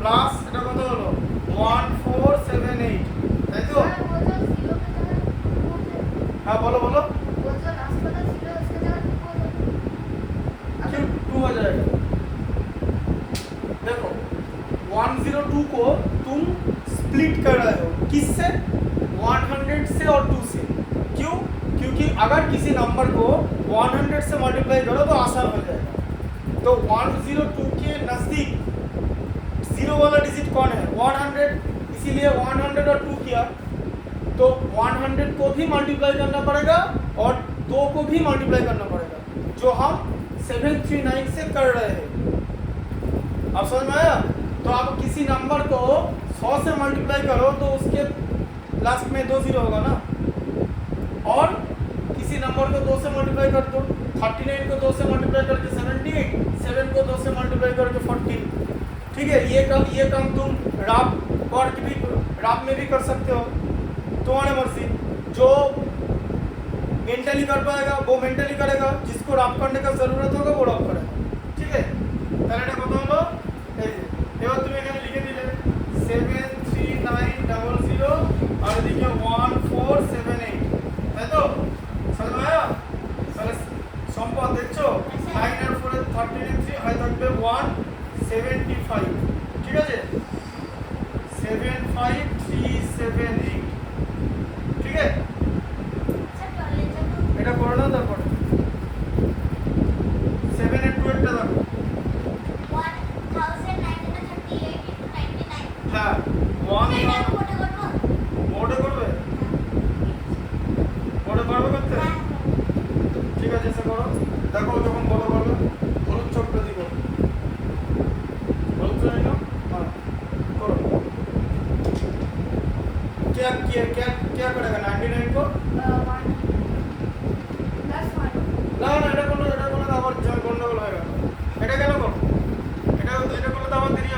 প্লাস এটা কত হলো? 1478, তাই তো? হ্যাঁ বলো বলো, क्यों 2 हो जाएगा? देखो 102 को तुम स्प्लिट कर रहे हो, किससे? 100 से और 2 से। क्यों? क्योंकि अगर किसी नंबर को 100 से मल्टीप्लाई करो तो आसान हो जाएगा। तो 102 के नजदीक जीरो वाला डिजिट कौन है? 100, इसीलिए 100 और 2 किया, तो 100 को भी मल्टीप्लाई करना पड़ेगा और 2 को भी मल्टीप्लाई करना पड़ेगा, जो हम 739 से कर रहे हैं। अब समझ में आया? तो आप किसी नंबर को 100 से मल्टीप्लाई करो तो उसके लास्ट में 2 जीरो होगा ना, और किसी नंबर को 2 से मल्टीप्लाई कर दो, 39 को 2 से मल्टीप्लाई करके 78, 7 को 2 से मल्टीप्लाई करके 14, ठीक है? ये काम तुम राब में भी कर सकते हो, तुम्हारे मर्जी। जो मेंटली कर पाएगा वो मेंटली करेगा, जिसको राब करने का जरूरत होगा वो राब करेगा, ठीक है? তাহলে এটা কত হলো? এই যে এবার তুমি এখানে লিখে দিলে 73900 আর এদিকে 1478, তাই তো? समझ में आया? তাহলে সম্পদ দেখছো 9 আর 4 এর 33 হয় থাকবে 175, ঠিক আছে? 75378, ঠিক আছে? এটা করো না, তারপরে 7 এর 2 টা দেখো। 1938 into 99 হ্যাঁ 1 মোটে করবো বোর্ডে করবে করতে, ঠিক আছে? এসে করো, দেখো যখন বড় করবে হলুদ চোখটা দিব, হলুদ চোখ নিও। হ্যাঁ করো। क्या करेगा 99 को? না না, এটা কোনো আবার গন্ডগোল হয়ে গেল। এটা কেন করো? এটা করলে তো আবার দেরি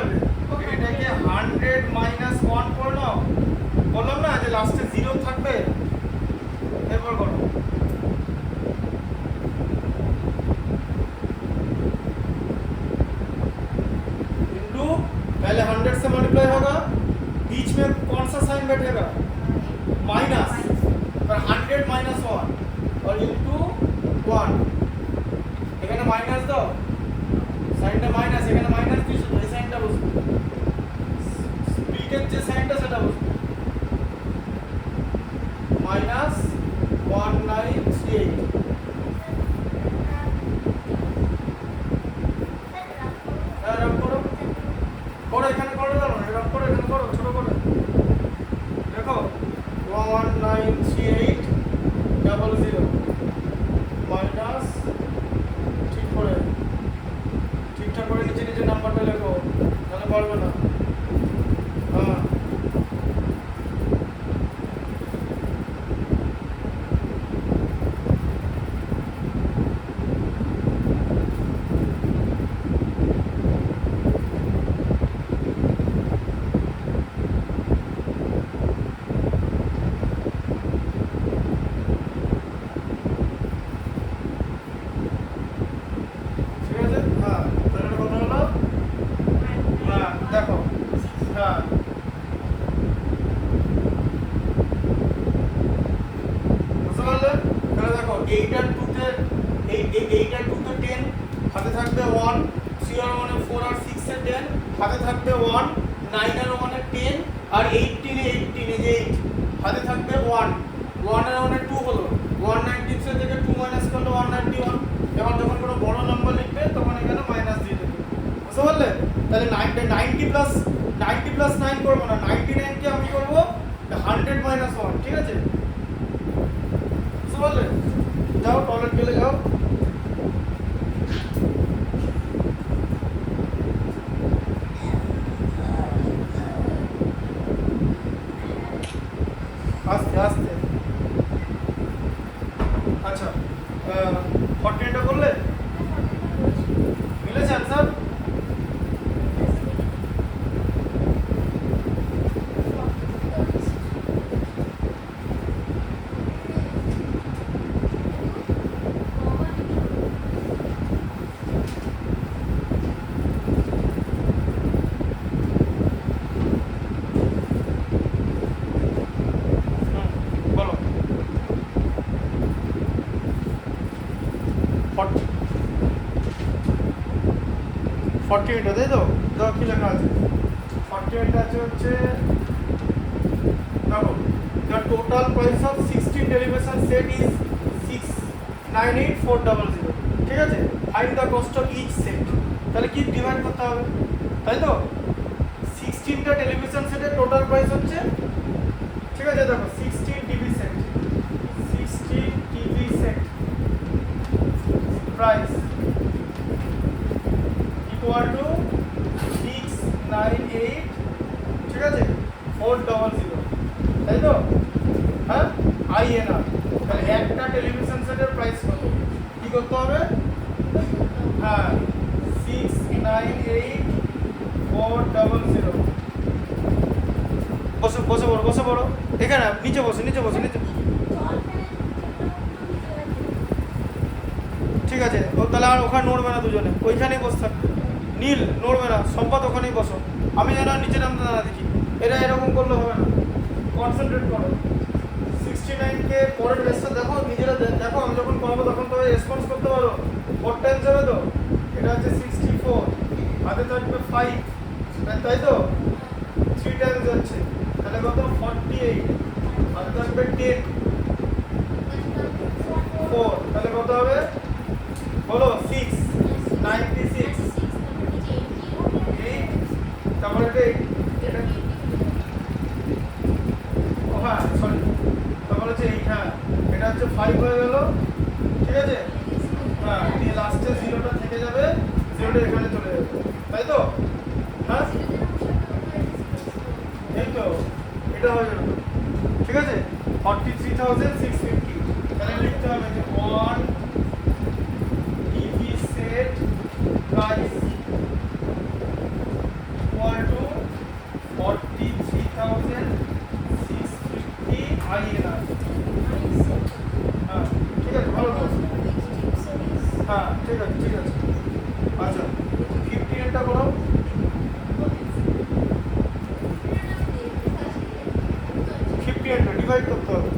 100 से मल्टीप्लाई होगा, बीच में कौन सा साइन बैठेगा, माइनस, पर 100 माइनस 1 और इनटू 1, এখানে মাইনাস দাও, সাইনটা মাইনাস, এখানে মাইনাস দিছো, এই সাইনটা বসবে, স্প্লিটের যে সাইনটা সেটা বসবে, মাইনাস 1938। রাব করো, করো এখানে করো, দাও না রাব করো, এখানে করো, ছোট করে দেখো 193800 মাইনাস, ঠিকঠাক করে নিচে নিচে নাম্বারটা লেখো, তাহলে পারবে না। হ্যাঁ এইটার টুতে এইটার টুতে 10, হাতে থাকবে 1, 3 আর 1 4 আর 6 এ 10, হাতে থাকবে 1, 9 আর 1 এ 10, আর 18 এ 18 এই যে 8, হাতে থাকবে 1, 1 আর 1 এ 2 হলো, 196 থেকে 2 মাইনাস করলে 191। এখন যখন কোনো বড় নাম্বার লিখবে তখন এখানে মাইনাস দিয়ে দেবে, বুঝতে পারলে? তাহলে 90 প্লাস 9 করব না, 99 কে আমি করব 100 মাইনাস 1, ঠিক আছে? বুঝতে পারলে? যাও টয়লেট গেলে যাও। আস্তে আস্তে। আচ্ছা 48টা করলে মিলেছে আনসার? বলো 48 তাই তো? দেখো কি লেখা আছে, 48 আছে হচ্ছে, দেখো the total price of 16 derivation set is 698,400, ঠিক আছে? find the cost of each set, তাহলে কি ডিভাইড করতে হবে, তাই তো? 16টা টেলিভিশন সেটের টোটাল প্রাইস হচ্ছে, ঠিক আছে? দেখো 16 TV set, 16 TV set price equal to 698, ঠিক আছে, 400, তাই তো? হ্যাঁ INR। তাহলে একটা টেলিভিশন সেটের প্রাইস কত, কি করতে হবে? হ্যাঁ 698,400। বসে বসে পড়ো, বসে পড়ো, এখানে নিচে বসে, নিচে বসে, নিচে, ঠিক আছে? ও তাহলে আর ওখানে নড়বে না, দুজনে ওইখানেই বসে থাকবে, নীল নড়বে না, সম্পাদ ওখানেই বসো, আমি যেন নিচে নামতে না দেখি। এরা এরকম করলে হবে না, কনসেন্ট্রেট করো। 69কে পরের রেসটা দেখো, নিজেরা দেখো, আমি যখন করবো তখন তো রেসপন্স করতে পারো। 4 টাইমস হবে তো, এটা হচ্ছে 64, হাতে থাকবে 5, তাই তো? 3 টাইমস যাচ্ছে, তাহলে কত? 48, হাতে থাকবে 10, 4, তাহলে কত হবে? বলো 6, 96, 8, তারপরে এটা, ও হ্যাঁ সরি, তারপরে হচ্ছে 8, হ্যাঁ এটা হচ্ছে 5 হয়ে গেল, ঠিক আছে? হ্যাঁ দিয়ে লাস্টে 0টা থেকে যাবে, 0টা এখানে চলে যাবে, তাই তো? হ্যাঁ এই তো, এটা হয়ে যাবে, ঠিক আছে? 43,650, তাহলে লিখতে হবে যে 1 TV set price equal to 43,650 INR। হ্যাঁ ঠিক আছে, ভালো তো? হ্যাঁ ঠিক আছে, ঠিক আছে। আচ্ছা 58টা করো, ডিভাইড করতে হবে।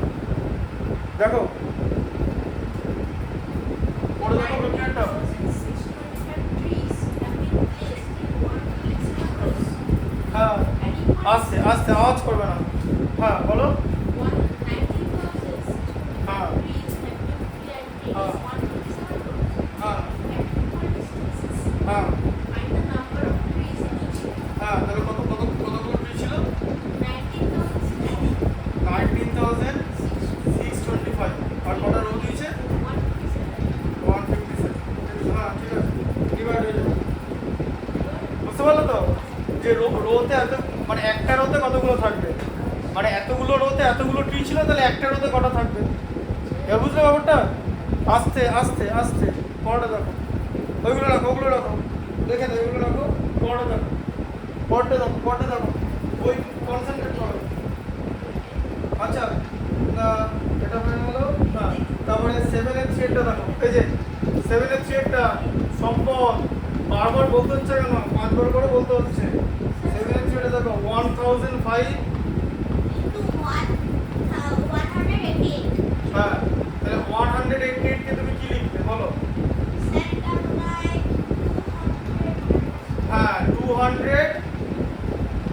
দেখো পরে দেখো প্রক্রিয়াটা। হ্যাঁ আস্তে আস্তে আওয়াজ করবে না। হ্যাঁ বলো। হ্যাঁ হ্যাঁ হ্যাঁ হ্যাঁ হ্যাঁ তাহলে কতগুলো ট্রি ছিল? 19,625। আর কটা রো দিয়েছে? 157। হ্যাঁ ঠিক আছে, ডিভাইড হয়ে যাবে। বুঝতে পারলো তো যে রোতে এত মানে একটা রোতে কতগুলো থাকবে, মানে এতগুলো রোতে এতগুলো ট্রি ছিল, তাহলে একটা রোতে কটা থাকবে। এবার বুঝলে ব্যাপারটা? আস্তে আস্তে আস্তে পরটা দেখো, ওইগুলো রাখো, ওগুলো রাখো, দেখে দাও, ওইগুলো রাখো, পরটা দেখো, পরটা দেখো, ওই কনসেন্ট্রেট করো। আচ্ছা এটা হয়ে গেল। হ্যাঁ তারপরে 7-এর থ্রেডটা দেখো, এই যে 7-এর থ্রেডটা সম্পদ বারবার বলতে হচ্ছে কেন, 5বার করে বলতে হচ্ছে। 7-এর থ্রেডটা দেখো 1005। হ্যাঁ তাহলে 188 কে তুমি কি লিখবে বলো? হ্যাঁ 200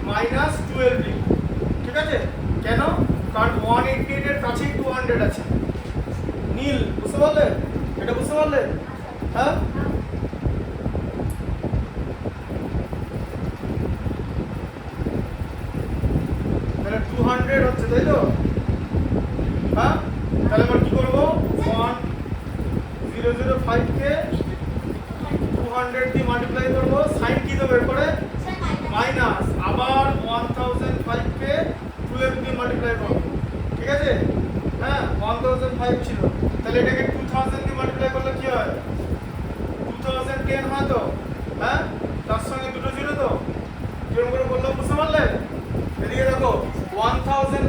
মাইনাস 12 লিখবে। ঠিক আছে, কেন? কারণ 188 এর কাছেই 200 আছে। নীল বুঝতে পারলে? এটা বুঝতে পারলে? হ্যাঁ তাহলে 200 হচ্ছে, তাই তো? হ্যাঁ তাহলে আমরা কি করবো? 1005 কে 200 দিয়ে মাল্টিপ্লাই করবো, সাইন কি দেবো এরপরে? মাইনাস, আবার 1005 কে 12 দিয়ে মাল্টিপ্লাই করবো। ঠিক আছে, হ্যাঁ 1005 ছিল, তাহলে এটাকে 2000 দিয়ে মাল্টিপ্লাই করলে কি হয়? 2010 হয় তো? হ্যাঁ তার সঙ্গে দুটো জিরো তো, যেরকম করে বললাম, বুঝতে পারলে? এদিকে দেখো 1000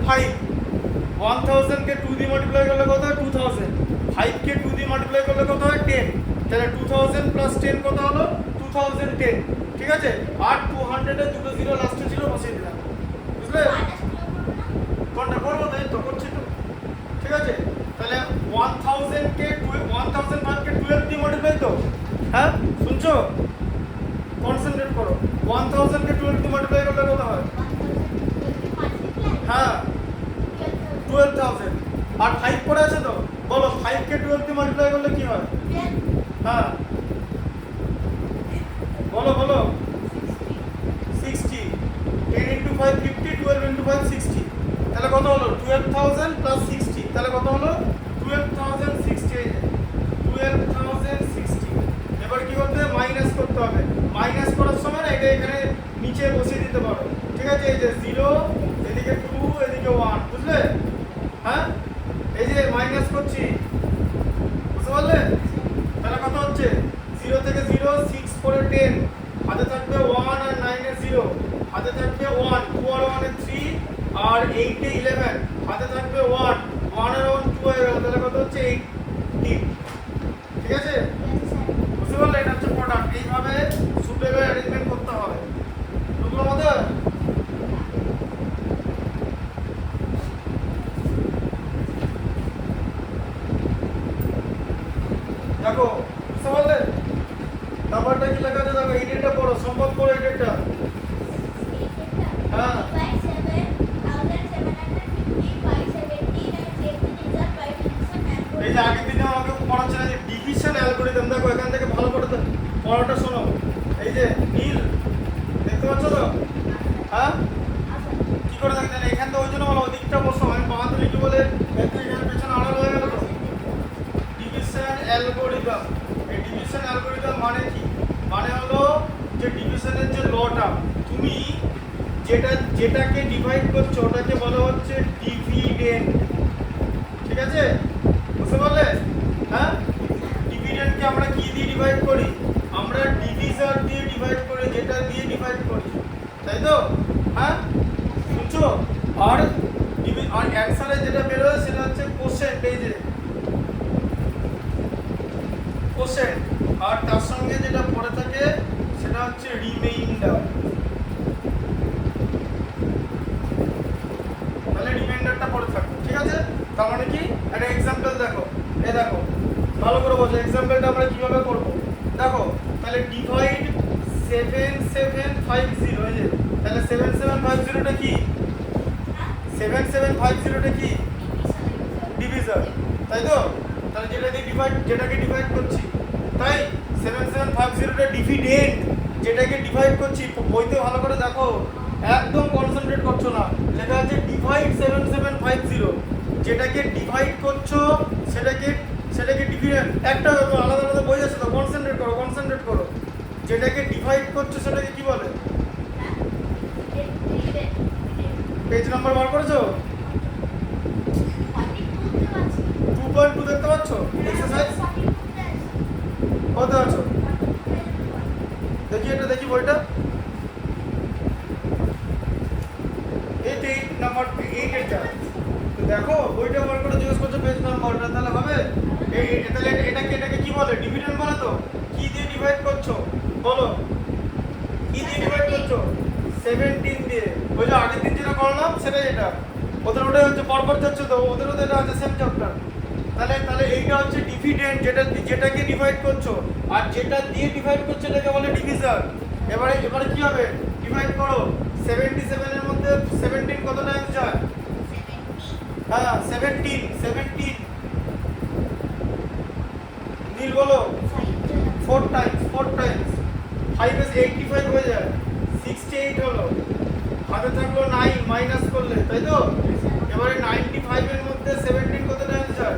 কে 2 দিয়ে মাল্টিপ্লাই করলে কত হয়? 2000। 5 কে 2 দিয়ে মাল্টিপ্লাই করলে কত হয়? 10। তাহলে 2000 প্লাস 10 কত হলো? 2010। ঠিক আছে, আর 200 এ দুটো জিরো লাস্টে ছিল, বসিয়ে দিলাম। বুঝলে? কোনটা করবো? তাই তো করছি তো। ঠিক আছে, তাহলে 1005 কে 12 দিয়ে মাল্টিপ্লাই তো। হ্যাঁ শুনছো? কনসেন্ট্রেট করো। 1000 কে 12 দিয়ে মাল্টিপ্লাই করলে কত হয়? হ্যাঁ 12,000। আর 5 পড়ে আছে তো, বলো 5 কে 12 দিয়ে মাল্টিপ্লাই করলে কি হয়? হ্যাঁ বলো বলো। 60। 10 into 5 50, 12 into 5 60। তাহলে কত হলো? 12,000 প্লাস 60, তাহলে কত হলো? 12,060। 12,060। এবার কি করতে হবে? মাইনাস করতে হবে। মাইনাস করার সময় না এটা এখানে নিচে বসিয়ে দিতে পারো। ঠিক আছে, এই যে 0, এদিকে 2, এদিকে 1, বুঝলে? হ্যাঁ এই যে মাইনাস করছি, বুঝতে পারলে? তাহলে কত হচ্ছে? 0 থেকে 0, 6 4 10, হাতে থাকবে 1 আর 9 এ 0, হাতে থাকবে 1, 2 আর 1 এ 3, আর 8 এ 11, হাতে থাকবে 1, 1 আর 1 2 হয়ে গেল, তাহলে কত হচ্ছে? 18। ঠিক আছে, বুঝতে পারলে? এটা হচ্ছে প্রোডাক্ট। এইভাবে সুটেবল অ্যারেঞ্জমেন্ট করতে হবে। বুঝলো আমাদের? দেখো বুঝতে পারলে? নাম্বারটা কি লেখা আছে দেখো, এই ডেটটা পড়ো, সম্পদ পড়ো এই ডেটটা। হ্যাঁ এই যে আগের দিনে আমাকে পড়াচ্ছে না যে ডিভিশন অ্যালগরিদম, দেখো এখান থেকে ভালো করে পড়াটা শোনো। এই যে নীল দেখতে পাচ্ছ তো? হ্যাঁ কি করে দেখছেন? এখান থেকে ওই জন্য বলো ওদিকটা বসো, আমি বাঁধ লিখি বলে এখানে পেছনে আড়াল হয়ে গেল তো। ডিভিশন অ্যালগরিদম, এই ডিভিশন অ্যালগরিদম মানে কি? মানে হলো যে ডিভিশনের যে লটা, তুমি যেটাকে ডিভাইড করছো ওটাকে বলা হচ্ছে ডিভিডেন্ড। ঠিক আছে, বুঝতে পারলে? হ্যাঁ ডিভিডেন্ডকে আমরা কি দিয়ে ডিভাইড করি? আমরা ডিভিজার দিয়ে ডিভাইড করি, যেটা দিয়ে ডিভাইড করি, তাই তো? হ্যাঁ শুনছো? আর অ্যানসারে যেটা বেরোয় সেটা হচ্ছে কোশেন্ট। এই যে কোশেন্ট, আর তার সঙ্গে যেটা পড়ে থাকে সেটা হচ্ছে রিমেইন্ডার। তাহলে রিমাইন্ডারটা পড়ে থাকবে। তাহলে ডিভাইড 7750 এই যে তাহলে 7750টা কি 7750টা কি ডিভিজার তাই তো তাহলে যেটাকে ডিভাইড করছি তাই 7750টা ডিভিডেন্ড যেটাকে ডিভাইড করছি বইতে ভালো করে দেখো একদম কনসেন্ট্রেট করছো না লেখা আছে ডিভাইড 7750 যেটাকে ডিভাইড করছো সেটাকে ডিভিডেন্ড একটা আলাদা আলাদা বই আছে তো কনসেন্ট্রেট করো যেটাকে ডিভাইড করছো সেটাকে কি বলে পেজ নাম্বার বার করেছো 2.2 দেখতে পাচ্ছ এক্সারসাইজ কত আছো দেখি বইটা এই 8 নাম্বার 8 এটা তো দেখো বইটা বার করে জিজ্ঞেস করছো পেজ নাম্বারটা তাহলে হবে তাহলে এটাকে কি বলে ডিভিডেন্ড বলে তো কি দিয়ে ডিভাইড করছো বলো কি দিয়ে ডিভাইড করছো 17 দিয়ে ওই যে আগের দিন যেটা করলাম সেটাই এটা ওটা হচ্ছে পরপর যাচ্ছে তো ওদেরও এটা আছে সেম চ্যাপ্টার তাহলে এইটা হচ্ছে ডিভিডেন্ড যেটাকে ডিভাইড করছো আর যেটা দিয়ে ডিভাইড করছো এটাকে বলে ডিভিজার এবারে কি হবে ডিভাইড করো 77 এর মধ্যে 17 কত টাইমস যায় হ্যাঁ 17 নীল বলো 4 টাইমস 5 is 85 হয়ে যায় 68 হলো হাতে থাকলো 9 মাইনাস করলে তাই তো এবারে 95 এর মধ্যে 17 কত টাইমস যায়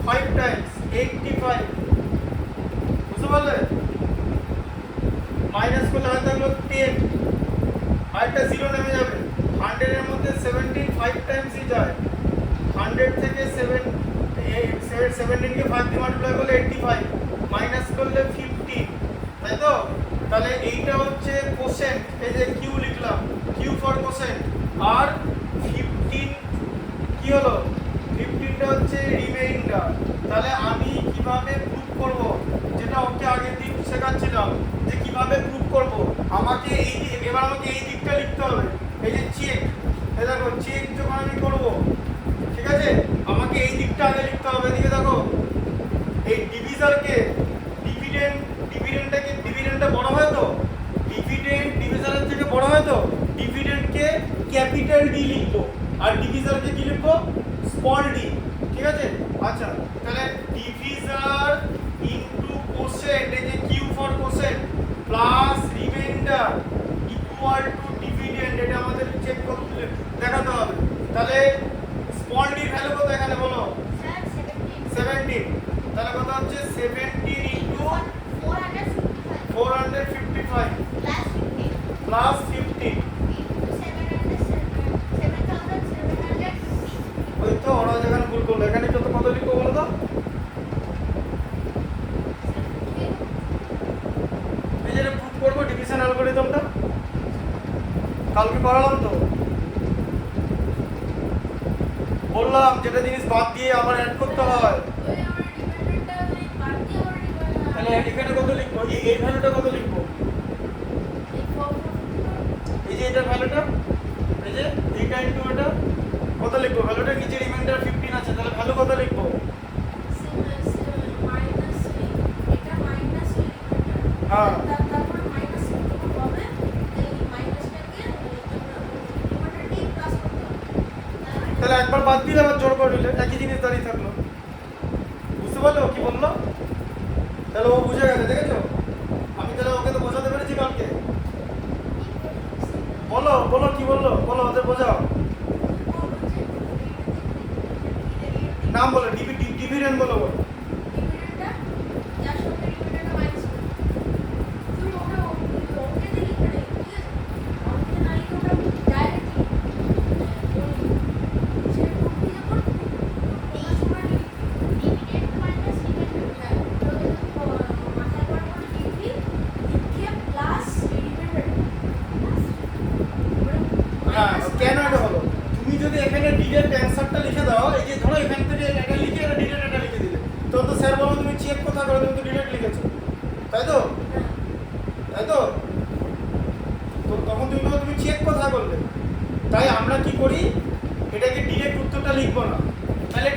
5 টাইমস 85 বুঝতে পারলে মাইনাস করলে হাতে থাকলো 10 আরেকটা 0 নেমে যাবে 100 এর মধ্যে 17 5 টাইমসই যায় 100 থেকে 17 কে 5 দিয়ে মাল্টিপ্লাই করলে 85 মাইনাস করলে 50 তাই তো তাহলে এইটা হচ্ছে কোসেন্ট এই যে কিউ লিখলাম কিউ ফর কোসেন্ট আর 15 কি হলো 15টা হচ্ছে রিমাইন্ডার তাহলে আমি কিভাবে প্রুফ করব যেটা ওকে আগের দিন শেখাচ্ছিলাম যে কিভাবে প্রুফ করব আমাকে এবার আমাকে এই দিকটা লিখতে হবে এই যে চেক এই দেখো চেক যখন আমি করব ঠিক আছে আমাকে এই দিকটা আগে লিখতে হবে এদিকে দেখো এই ডিভিজারকে ডিভিডেন্ডটা বড় হয় তো ডিভিডেন্ড ডিভিজারের থেকে বড় হয় তো ডিভিডেন্ডকে ক্যাপিটাল ডি লিখবো আর ডিভিজারকে কি লিখবো স্মল ডি ঠিক আছে আচ্ছা তাহলে ডিভিজার ইনটু কোসেন্ট এই যে Q for quotient plus remainder equal to dividend এটা আমাদের চেক করতে দেখাতে হবে তাহলে স্মল ডি ভ্যালু কত এখানে বলো 17 তাহলে কত হচ্ছে 17 ইনটু 455 প্লাস 50 ওই তো ওরা যেখানে ভুল করলো এখানে কত লিখবো বলো তো এই যে প্রুফ করবো ডিভিশন অ্যালগরিদমটা কালকে করালাম তো বললাম যেটা জিনিস বাদ দিয়ে আবার অ্যাড করতে হয় তাহলে এখানে কত লিখবো এই ভ্যালুটা কত লিখবো এই যে এটার ভ্যালুটা এই যে এইটা ইনটু এটা কত লিখবো ভ্যালুটা নিচে রিমাইন্ডার 15 আছে তাহলে ভ্যালু কত লিখবো হ্যাঁ তাহলে একবার বাদ দিলে আবার জোর করে দিলে একই জিনিস দাঁড়িয়ে থাকলো বুঝতে পারলে ও কি বললো তাহলে ও বুঝে গেছে দেখেছো আমি তাহলে ওকে তো বোঝাতে পেরেছি কালকে বলো কি বললো বলো ওদের বোঝাও নাম বলো ডিভিডেন্ড বলো কেন এটা হলো তুমি যদি এখানে ডিরেক্ট অ্যানসারটা লিখে দাও এই যে ধরো এখান থেকে এটা লিখে এটা ডিরেক্ট এটা লিখে দিলে তখন তো স্যার বলো তুমি চেক কোথা করে তুমি তো ডিরেক্ট লিখেছো তাই তো তো তখন তুমি বলো তুমি চেক কোথা করলে তাই আমরা কি করি এটাকে ডিরেক্ট উত্তরটা লিখবো না তাহলে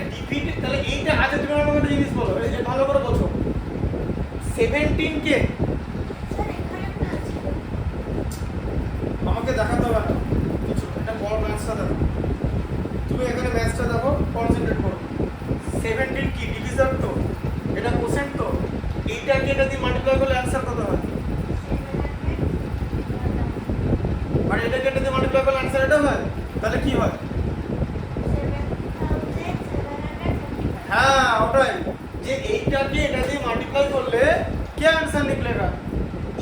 তাহলে এইটা আচ্ছা তুমি আমাকে একটা জিনিস বলো এই যে ভালো করে বোঝো 17 কে এটা হয়, তাহলে কি হয়? 7735 हाँ ওটাই, যে এইটাকে এটা দিয়ে মাল্টিপ্লাই করলে क्या आंसर निकलेगा?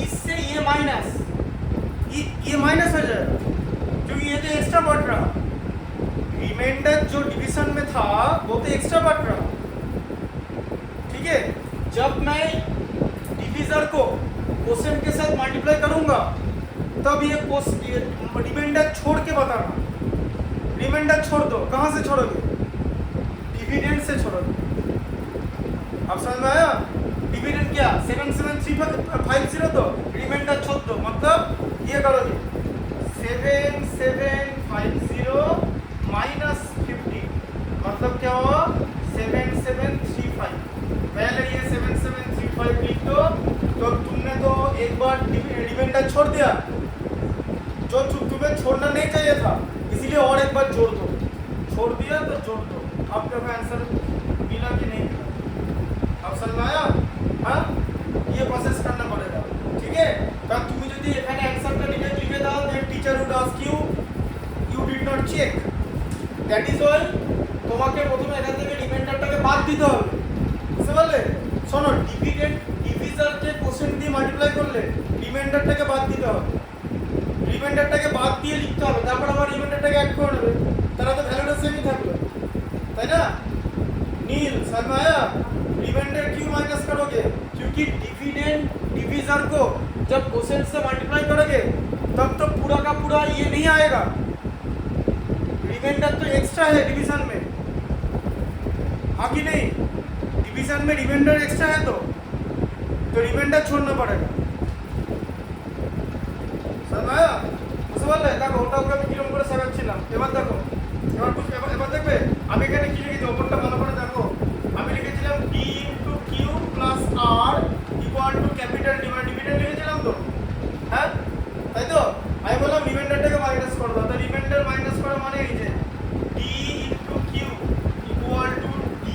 इससे ये माइनस, ये माइनस हो जाएगा क्योंकि ये तो एक्स्ट्रा बढ़ रहा, रिमाइंडर जो डिवीजन में था वो तो एक्स्ट्रा बढ़ रहा। ठीक है, जब मैं डिवीजर को क्वोशिएंट के साथ मल्टीप्लाई करूंगा तब ये रिमाइंडर छोड़ के बताना, रिमाइंडर छोड़ दो, कहाँ से छोड़ोगे? डिविडेंड से छोड़ोगे। अब समझ में आया? डिविडेंड क्या 7735 तो रिमाइंडर छोड़ दो, मतलब ये करोगे 7750 माइनस 50, मतलब क्या हुआ 7735। पहले ये 7735 लिख दो, तो तुमने तो एक बार रिमाइंडर छोड़ दिया जो तुम्हें छोड़ना नहीं चाहिए था, इसीलिए और एक बार जोड़ दो, छोड़ दिया तो जोड़ दो। आपका आंसर मिला कि नहीं मिला? अब समझ में आया? हाँ, ये प्रोसेस करना पड़ेगा। ठीक है, কারণ তুমি যদি এখানে অ্যানসারটা লিখে দাও then teacher would ask you did not check, that is why তোমাকে প্রথমে এখান থেকে রিমাইন্ডারটাকে বাদ দিতে হবে। বুঝতে পারলে? শোনো, ডিভিজারকে কোশ্চেন দিয়ে মাল্টিপ্লাই করলে রিমাইন্ডারটাকে বাদ দিতে হবে, রিমাইন্ডারটাকে বাদ দিয়ে লিখতে হবে, তারপর আবার রিমাইন্ডারটাকে অ্যাড করে নেবে, তাহলে তো ভ্যালুটা সেমই থাকবে, তাই না? नील समझ में आया? रिमाइंडर क्यों माइनस करोगे? क्योंकि डिविडेंड डिवीजर को जब कोसेंट से मल्टीप्लाई करोगे तब तो पूरा का पूरा ये नहीं आएगा, रिमाइंडर तो एक्स्ट्रा है डिवीजन में, हाँ कि नहीं? डिवीजन में रिमाइंडर एक्स्ट्रा है तो रिमाइंडर छोड़ना पड़ेगा। समझ में आया? বুঝতে পারলে? দেখো ওটা ওকে আমি কিরকম করে সাজাচ্ছিলাম, এবার দেখো, এবার দেখবে আমি এখানে কি লিখেছি, ওপরটা ভালো করে দেখো। আমি লিখেছিলাম d into Q plus R equal to capital dividend লিখেছিলাম তো, হ্যাঁ তাই তো? আমি বললাম রিমাইন্ডারটাকে মাইনাস করে দাও, তো রিমাইন্ডার মাইনাস করা মানে এই যে d into Q equal to d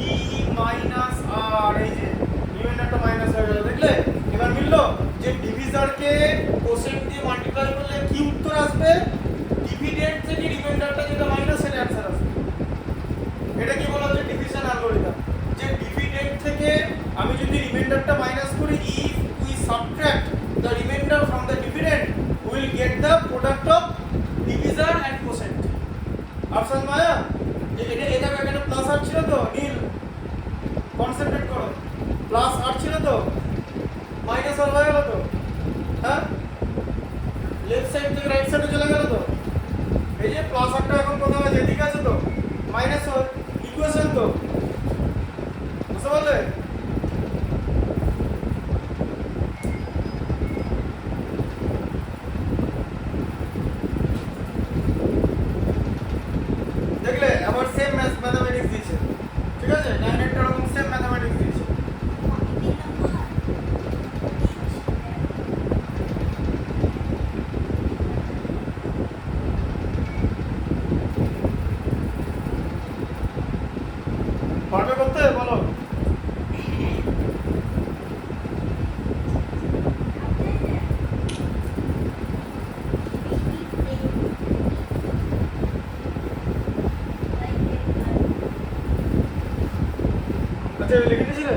minus R, এই যে রিমাইন্ডারটা মাইনাস হয়ে গেল, দেখলে? এবার মিললো যে ডিভিজারকে কোশেন্ট দিয়ে মাল্টিপ্লাই করলে কি উত্তর আসবে? ডিভিডেন্ড থেকে রিমাইন্ডারটা যেটা মাইনাস সেটা অ্যানসার আসবে। এটা কি বলা হচ্ছে ডিভিশন অ্যালগরিদম, যে ডিভিডেন্ড থেকে আমি যদি রিমাইন্ডারটা মাইনাস করি, if we subtract the remainder from the dividend will get the product of divisor and quotient. Option মায়া এটা এখানে প্লাস আর ছিল তো, নীল কনসেন্ট্রেট করো, প্লাস আর ছিল তো মাইনাস আর হয়ে গেল তো, হ্যাঁ লেফট সাইড থেকে রাইট সাইডে চলে গেল তো, এই যে প্লাস আরটা এখন কোথাও আছে, ঠিক আছে তো, মাইনাস ইকুয়েশন তো, বুঝতে পারলে? দেখলে আবার সেম ম্যাথমেটিক্স দিয়েছে, ঠিক আছে? 9 এর এরকম সেম ম্যাথমেটিক্স দিয়েছে। পারবে করতে বলো? আচ্ছা লিখে দিয়েছিলে?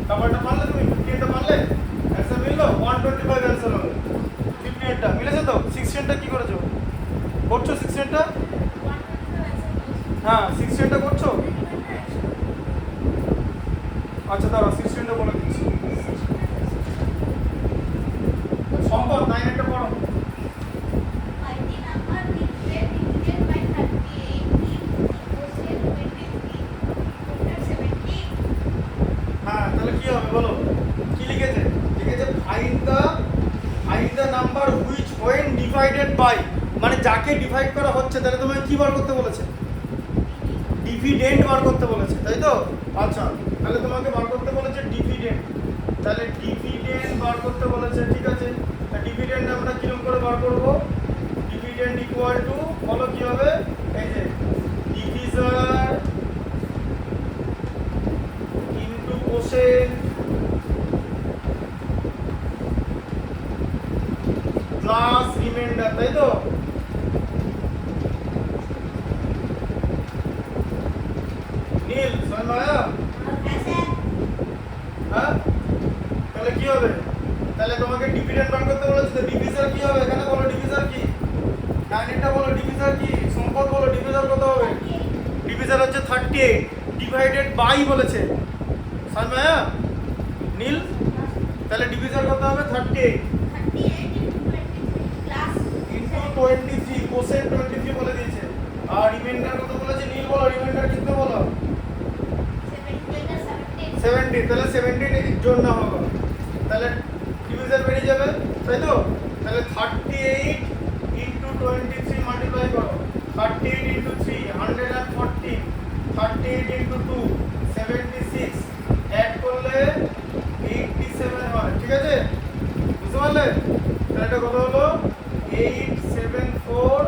তারপরটা পারলে তুমি? 15টা পারলে? অ্যান্সার মিললো? 125 অ্যান্সার হবে। 15টা মিলেছে তো? 16টা কি করেছো? করছো 16টা? হ্যাঁ 16টা করছো? আচ্ছা দাঁড়াও 16টা বলে দিচ্ছি। সম্পদ 9 একটা পড়ো। হ্যাঁ তাহলে কি হবে বলো? কি লিখেছে? লিখেছে find the number which when divided by, মানে যাকে ডিভাইড করা হচ্ছে, তাহলে তোমাকে কি বার করতে বলেছে? ডিভিডেন্ড বার করতে বলেছে, তাই তো? আচ্ছা তাহলে তোমাকে বার করতে বলেছে ডিভিডেন্ড, তাহলে ডিভিডেন্ড বার করতে বলেছে, ঠিক আছে? ডিভিডেন্ড আমরা কিরকম করে বার করব? ডিভিডেন্ড ইকুয়াল টু বলো কি হবে? এই যে ডিভিজার ইনটু কোশেন্ট তাই তো? নীল সন্ময়া, হ্যাঁ তাহলে কি হবে? তাহলে তোমাকে ডিভিডেন্ড বার করতে বলেছে, তো ডিভিজার কি হবে? এখানে বলো ডিভিজার কি? নাইনটা বলো ডিভিজার কি? সম্পদ বলো ডিভিজার কত হবে? ডিভিজার হচ্ছে 38 ডিভাইডেড বাই বলেছে সন্ময়া, নীল। তাহলে ডিভিজার কত হবে? 38 ইনটু 23 কোসেন 23 বলে দিয়েছে। আর রিমাইন্ডার কত বলেছে নীল? বলো রিমাইন্ডার কিন্তু বলো 70। তাহলে 17 এর জন্য হবে, তাহলে ডিভিজার বেরিয়ে যাবে, তাই তো? তাহলে 38 ইনটু 23 মাল্টিপ্লাই করো, 38 ইনটু 3 114, 38 ইনটু 2 76, অ্যাড করলে 87 হয়, ঠিক আছে? বুঝতে পারলে? তাহলে এটা কত হলো? 874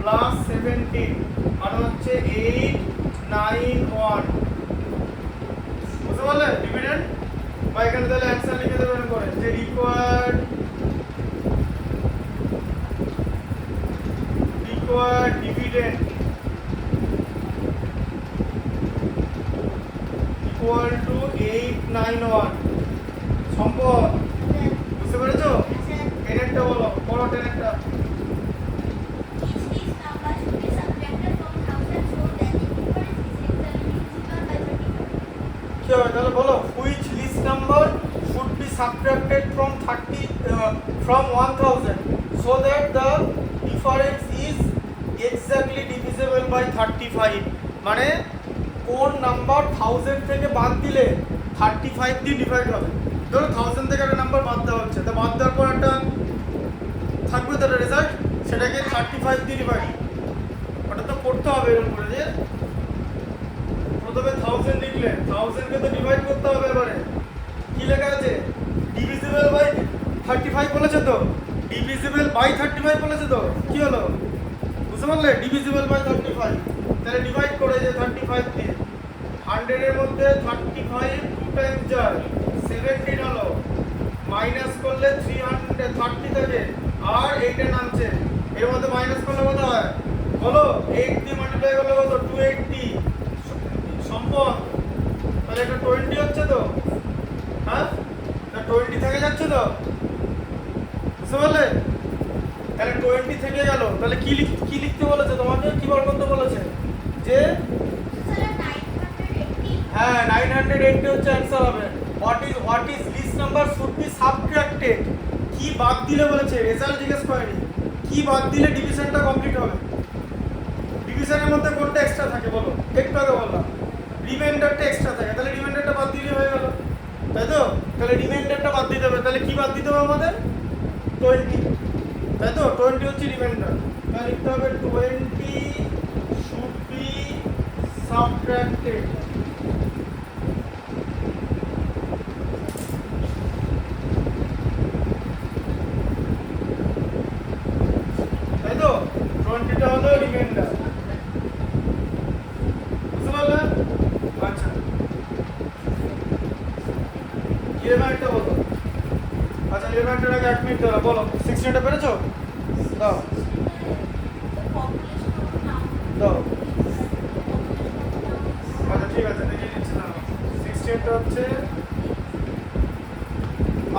প্লাস 17 মানে হচ্ছে 891। বুঝতে পারলে ডিভিডেন্ড? বা এখানে তাহলে অ্যান্সার লিখে দেবেন করে যে রিকোয়ার্ড ডিভিডেন্ড ইকুয়াল টু 891। সম্পদ, বুঝতে পেরেছো? টেনেরটা বলো, বড় টেনেরটা। কি হবে তাহলে বলো? Which least number should be subtracted from 1000 so that the difference is exactly divisible by 35। মানে কোন নাম্বার 1000 থেকে বাদ দিলে 35 দিয়ে ডিভাইড হবে। ধরো 1000 থেকে একটা নাম্বার বাদ দেওয়া হচ্ছে, তো বাদ দেওয়ার পর একটা থাকবে তার রেজাল্ট, সেটাকে 35 দিয়ে ডিভাইড, ওটা তো করতে হবে এরকম করে যে প্রথমে 1000 লিখলে 1000 কে তো ডিভাইড করতে হবে। এবারে কি লেখা আছে? ডিভিজিবল বাই 35 বলেছে তো, ডিভিজিবল বাই 35 বলেছে তো, কি হলো? বুঝতে পারলে? ডিভিজিবল বাই 35, তাহলে ডিভাইড করে যে 35 দিয়ে 100 এর মধ্যে 35 টু টাইমস যায় 17 হলো, মাইনাস করলে 330 থাকে, আর 8 এ নামছে, এর মধ্যে মাইনাস করলে কত হয় বলো? 8 দিয়ে মাল্টিপ্লাই করলে কত? 280 সম্পদ। তাহলে এটা 20 হচ্ছে তো, হ্যাঁ? তা 20 থেকে যাচ্ছে তো, বুঝতে পারলে? তাহলে 20 থেকে গেল, তাহলে কি লিখতে বলেছে তোমাকে? কি বার করতে বলেছে? যে হ্যাঁ 980 হচ্ছে অ্যানসার হবে। What is least number should be subtracted, কি বাদ দিলে বলেছে, রেজাল্ট জিজ্ঞেস করেনি। কি বাদ দিলে ডিভিশনটা কমপ্লিট হবে? ডিভিশনের মধ্যে কোনটা এক্সট্রা থাকে বলো? একটু আগে বললাম রিমাইন্ডারটা এক্সট্রা থাকে, তাহলে রিমাইন্ডারটা বাদ দিলে হয়ে গেল, তাই তো? তাহলে রিমাইন্ডারটা বাদ দিতে হবে, তাহলে কি বাদ দিতে হবে আমাদের? 20, তাই তো? 20 হচ্ছে রিমাইন্ডার, তাহলে লিখতে হবে 20 শুড বি সাবট্রাক্টেড। তাই তো? 20টা হলো রিমাইন্ডার, বুঝতে পারলে? আচ্ছা ইলেভেনটা বলো। আচ্ছা ইলেভেনটার আগে 1 মিনিট দাঁড়া, বলো 16টা পেরেছো? দাও দাও। আচ্ছা ঠিক আছে, দেখে নিচ্ছি না। 16টা হচ্ছে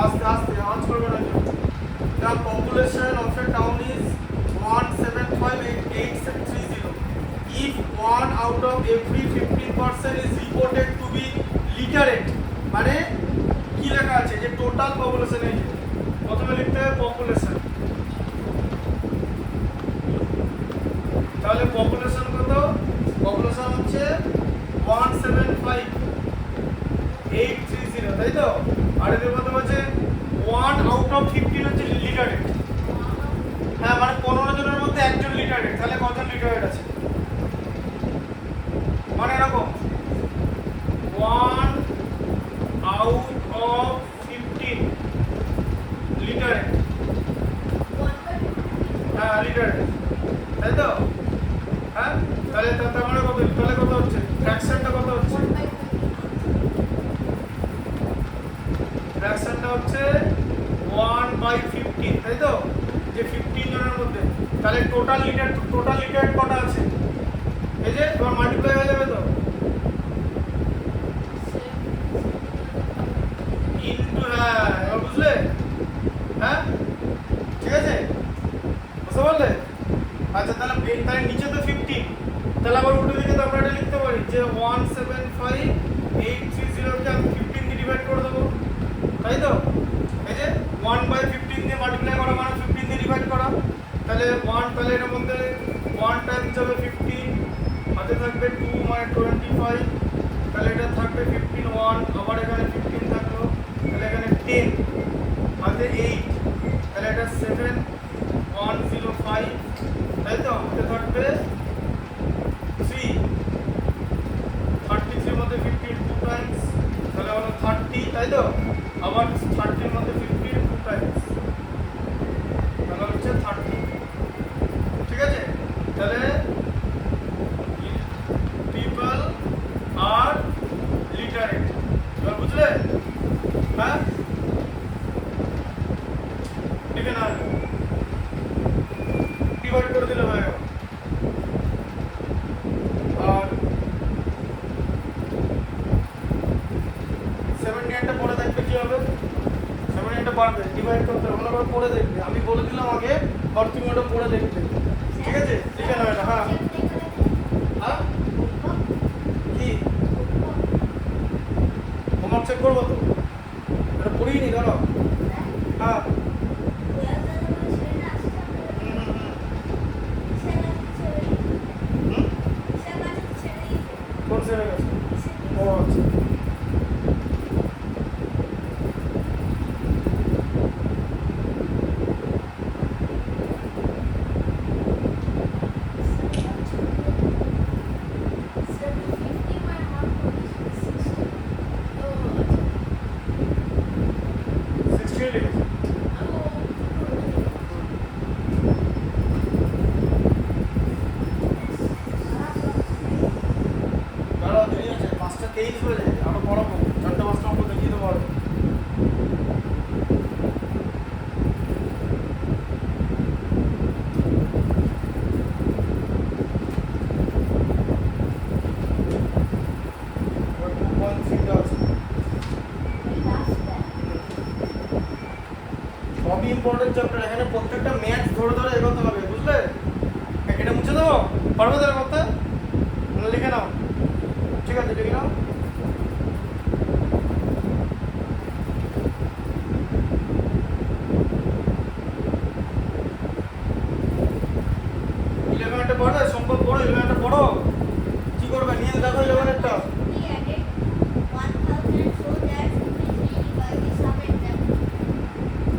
আস্তে আস্তে আওয়াজ করবে না কেউ। The population of a town is 175,830. If 1 out of every 15% is reported to be literate, মানে কি লেখা আছে যে টোটাল পপুলেশন, এই যে প্রথমে লিখতে হবে পপুলেশন, তাহলে পপুলেশন কত? পপুলেশন হচ্ছে 175,830, তাই তো? আর এদের মধ্যে হচ্ছে 1 আউট অফ 15 হচ্ছে লিটারেট, হ্যাঁ মানে 15 জনের মধ্যে একজন লিটারেট, তাহলে কজন লিটারেট আছে? মানে এরকম 1 আউট অফ 15 লিটারেট, হ্যাঁ লিটারেট, তাই তো? হ্যাঁ তাহলে তার মানে কত? তাহলে কত হচ্ছে? ফ্র্যাকশনটা কত হচ্ছে? ফ্র্যাকশনটা হচ্ছে 1/15, তাই তো? যে 15 জনের মধ্যে, তাহলে টোটাল লিটার কটা আছে? এই যে তোমার মাল্টিপ্লাই হয়ে যাবে তো, ইনটু, হ্যাঁ এবার বুঝলে? হ্যাঁ ঠিক আছে, বুঝতে পারলে? আচ্ছা তাহলে নিচে তো 15, তাহলে আবার উল্টো দিকে তো আমরা এটা লিখতে পারি যে 175,830 কে আমি 15 দিয়ে ডিভাইড করে দেবো, তাই তো? এই যে 1/15 দিয়ে মাল্টিপ্লাই করা মানে 15 দিয়ে ডিভাইড করা, তাহলে 1, তাহলে এর মধ্যে 1 টাইমস হবে 15, হাতে থাকবে 2 মানে 25, তাহলে এটা থাকবে 15 1, আবার এখানে 15 থাকলো, তাহলে এখানে 10, হাতে 8, তাহলে এটা 7105, তাই তো? হাতে থাকবে 3, 33 মধ্যে 15 2 টাইমস, তাহলে হলো 30, তাই তো? আবার 30 এর মধ্যে 15 2 টাইমস, তাহলে হচ্ছে 30, ঠিক আছে? তাহলে পিপল আর লিটারেট, এবার বুঝলে? হ্যাঁ লিখে না, ডিভাইড করে দিলে হয়ে গেল। আর 79টা পরে দেখবে কি হবে, 79টা পারবে ডিভাইড করতে, ভালো করে পড়ে দেখবে, আমি বলে দিলাম আগে, আর তুমি ওটা পড়ে দেখবে, ঠিক আছে? লিখে নাও এটা। হ্যাঁ হ্যাঁ কি হোমওয়ার্ক চেক করবো তো, এটা পড়িয়ে নি ধরো। হ্যাঁ হুম, কোন সেরে গেছে? ও আচ্ছা, সবই ইম্পর্টেন্ট চ্যাপ্টার, এখানে প্রত্যেকটা ম্যাথ ধরে ধরে এগোতে হবে, বুঝলে? এটা মুছে দেবো, পারবে তাহলে করতে? লিখে নাও, ঠিক আছে লিখে নাও। ইলেভেনটা পড়ো, সম্পদ পড়ো, ইলেভেনটা পড়ো, কি করবে নিয়ে দেখো ইলেভেনটা।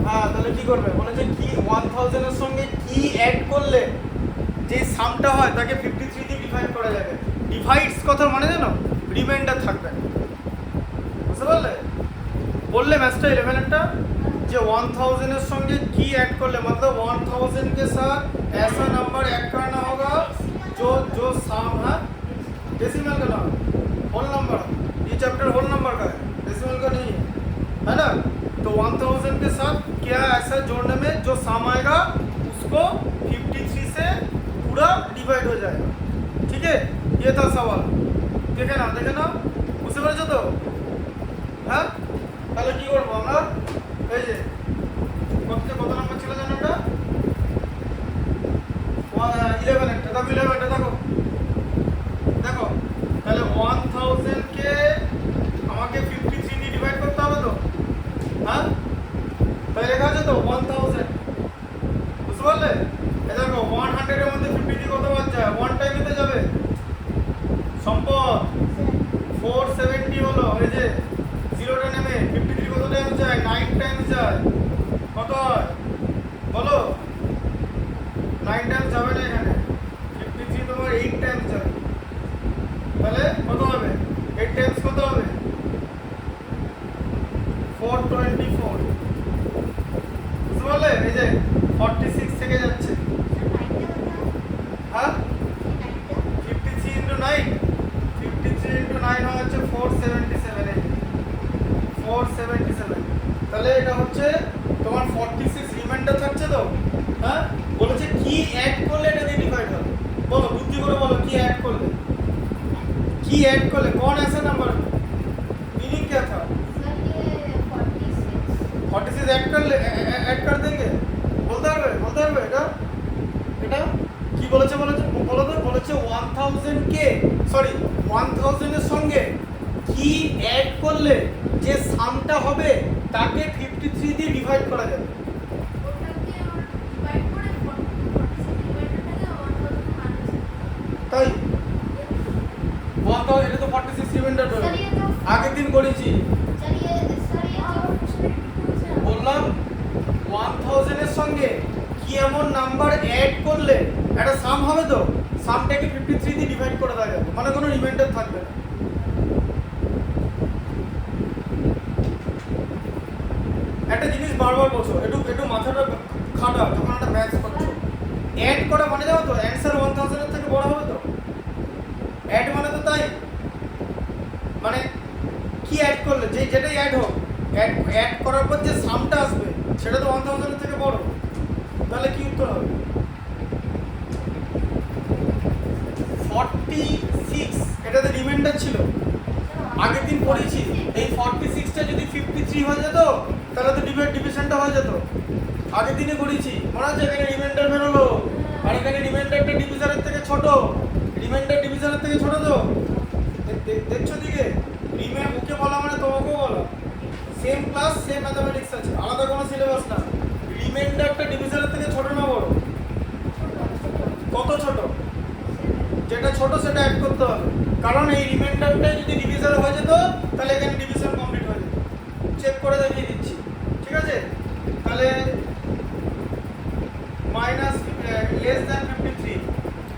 হ্যাঁ তাহলে কি করবে বলেছে, কি 1000 এর সঙ্গে কি অ্যাড করলে যে সামটা হয় তাকে 53 দিয়ে ডিভাইড করা যাবে। ডিভাইডস কথার মানে জানো, রিমাইন্ডার থাকবে, বুঝতে পারলে? বললে ম্যাথটা 11 টা যে 1000 এর সঙ্গে কি ऐड कर ले, मतलब 1000 के साथ ऐसा नंबर ऐड करना होगा जो जो साम है डेसिमल का नाम, होल नंबर, ये चैप्टर होल नंबर का है, डेसिमल का नहीं है ना? तो 1000 के साथ क्या ऐसा जोड़ने में जो साम आएगा उसको 53 से पूरा डिवाइड हो जाएगा, ठीक है? ये था सवाल, देखे ना बुझते पेरेছো তো? হ্যাঁ তাহলে কি করব আমরা, এই যে কত নাম্বার ছিল জানো এটা? 11 একটা, দেখো 11 টা দেখো, দেখো তাহলে 1000 কে আমাকে 53 দিয়ে ডিভাইড করতে হবে তো, হ্যাঁ? তাই লেখা আছে তো 1000, বুঝতে পারলে? এই দেখো 100 এর মধ্যে 50 দিয়ে কত বার যায়, 1 টাইমেতে যাবে, সম্পদ 470 হলো, এই যে 0টা নেমে 53 কত টাইমস যায়, 9 টাইমস যায়, কত হয় বলো? 9 টাইমস যাবে না এখানে, 53 তোমার 8 টাইমস যাবে, তাহলে কত হবে? 8 টাইমস কত হবে? 424, বুঝতে পারলে? এই যে 46 থেকে যাচ্ছে, হ্যাঁ 53 ইন্টু 9, 53 ইন্টু 9 হয় হচ্ছে 477, 477, তাহলে এটা হচ্ছে তোমার 46 রিমাইন্ডার থাকছে তো, হ্যাঁ বলেছে কি অ্যাড করলে এটা দিয়ে ডিভাইড হবে বলো বুদ্ধি করে বলো কি ऐड করলে की ऐड कर ले कौन ऐसा नंबर मीनिंग क्या था सर ये 46 46 ऐड कर देंगे বলতে পারবে এটা কি বলেছে বলো তো বলেছে 1000 কে সরি 1000 এর সঙ্গে কি ऐड করলে যে সামটা হবে তাকে 53 দিয়ে ডিভাইড করা যাবে ওটাকে ডিভাইড করে 46 ডিভাইডেড থাকে 1000 তাই 1000 এটা তো 46 রিমাইন্ডার सर ये तो আগের দিন করেছি सर ये বললাম 1000 এর সঙ্গে কি এমন নাম্বার অ্যাড করলে একটা সাম হবে তো সামটাকে 53 দিয়ে ডিভাইড করে দেওয়া যাবে মানে কোনো রিমাইন্ডার থাকবে না একটা জিনিস বারবার বলছো একটু মাথাটা খাটা যখন একটা ম্যাথস করছো অ্যাড করা মানে যাও তো অ্যানসার 1000 এর থেকে বড় হবে তো অ্যাড মানে তো তাই মানে কি অ্যাড করলে যেটাই অ্যাড হোক অ্যাড করার পর যে সামটা আসবে সেটা তো 1000 এর থেকে বড় তাহলে কি উত্তর হবে 46 এটাতে রিমাইন্ডার ছিল আগের দিন পড়েছি এই 46 টা যদি 53 হয়ে যেত তাহলে তো ডিভিশনটা হয়ে যেত আগের দিনে করেছি মনে আছে এখানে রিমাইন্ডার বেরোলো আর এখানে রিমাইন্ডারটা ডিভিশনের থেকে ছোট রিমাইন্ডার ডিভিশনের থেকে ছোট তো দেখছো দিকে ওকে বলা মানে তোমাকেও বলা সেম ক্লাস সেম ম্যাথমেটিক্স আছে আলাদা কোনো সিলেবাস না রিমাইন্ডারটা ডিভিশনের থেকে ছোট না বড় কত ছোট যেটা ছোট সেটা অ্যাড করতে হবে কারণ এই রিমাইন্ডারটা যদি ডিভিশন হয়ে যেত তাহলে এখানে ডিভিশন কমপ্লিট হয়ে যেত চেক করে দেখিয়ে দিচ্ছি ঠিক আছে তাহলে মাইনাস লেস দ্যান 53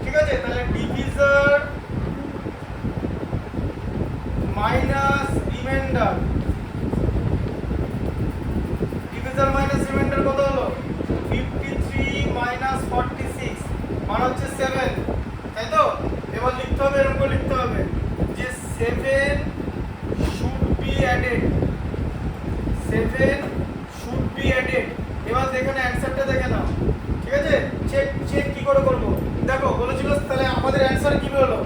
ঠিক আছে তাহলে division minus reminder division minus reminder কত হলো 53 মাইনাস 46 মানে হচ্ছে 7 তাই তো এবার লিখতে হবে এরকম করে লিখতে হবে যে 7 should be added 7 should be added এবার দেখেন অ্যানসারটা দেখে নাও ঠিক আছে চেক কি করে করব দেখো বলেছিল তাহলে আমাদের অ্যানসার কি হলো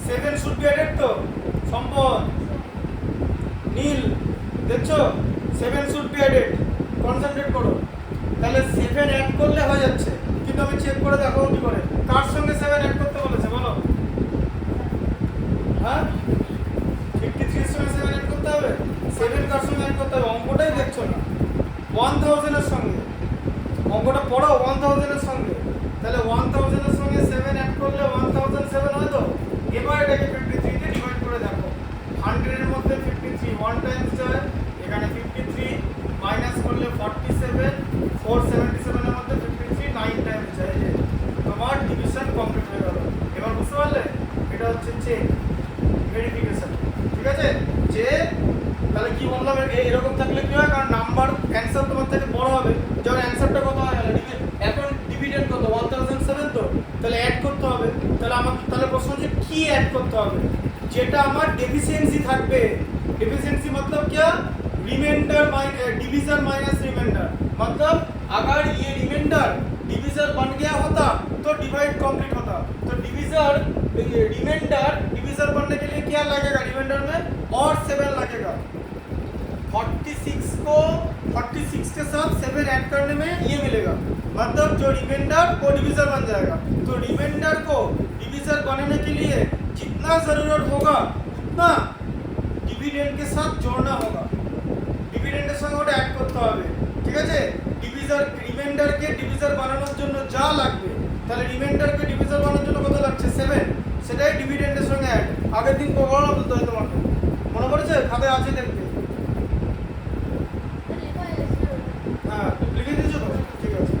7 শুড বি অ্যাডেড তো সম্পদ নীল দেখছো 7 শুড বি অ্যাডেড কনসেন্ট্রেট করো তাহলে 7 অ্যাড করলে হয়ে যাচ্ছে কিন্তু আমি চেক করে দেখো কি করে কার সঙ্গে 7 অ্যাড করতে বলেছে বলো হ্যাঁ 53 এর সঙ্গে 7 অ্যাড করতে হবে 7 কার সঙ্গে অ্যাড করতে হবে অঙ্কটাই দেখছো না 1000 এর সঙ্গে অঙ্কটা পড়ো 1000 এর সঙ্গে তাহলে 1000 এর সঙ্গে 7 অ্যাড করলে 1007 হয় তো এবার এটাকে 53 তে ডিভাইড করে দেখো 100 এর মধ্যে 53 1 টাইমস যায় এখানে 53 মাইনাস করলে 47 477 এর মধ্যে 53 9 টাইমস যায় এই যে তোমার ডিভিশন কমপ্লিট হয়ে গেল এবার বুঝতে পারলে এটা হচ্ছে চেক ভেরিফিকেশন ঠিক আছে যে তাহলে কি বললাম এরকম থাকলে কি হয় কারণ নাম্বার অ্যানসার তোমার থেকে বড় হবে যখন অ্যানসারটা কত হয় এখন ডিভিডেন্ড কত 1007 তো তাহলে অ্যাড করতে হবে তাহলে প্রশ্ন হচ্ছে কি অ্যাড করতে হবে যেটা আমার डेफिशिएंसी থাকবে डेफिशिएंसी मतलब क्या रिमाइंडर डिवीजन माइनस रिमाइंडर मतलब अगर ये रिमाइंडर डिवीजन बन गया होता तो डिवाइड कंप्लीट होता तो रिमाइंडर डिवीजन बनने के लिए क्या लगेगा रिमाइंडर में और 7 लगेगा 46 के साथ 7 ऐड करने में ये मिलेगा मतलब जो रिमाइंडर वो डिवीजन बन जाएगा तो रिमाइंडर को डिवीजन बनाने के लिए जितना जरूरत होगा उतना डिविडेंड के साथ जोड़ना होगा ডিভিডেন্ডের সঙ্গে ওটা অ্যাড করতে হবে ঠিক আছে ডিভিজার রিমাইন্ডারকে ডিভিজার বানানোর জন্য যা লাগবে তাহলে রিমাইন্ডারকে ডিভিজার বানানোর জন্য কত লাগছে 7 সেটাই ডিভিডেন্ডের সঙ্গে অ্যাড আগের দিন বললাম তো তোমাকে মনে পড়েছে খাতায় আছে দেখবে হ্যাঁ লিখে দিয়েছো তো ঠিক আছে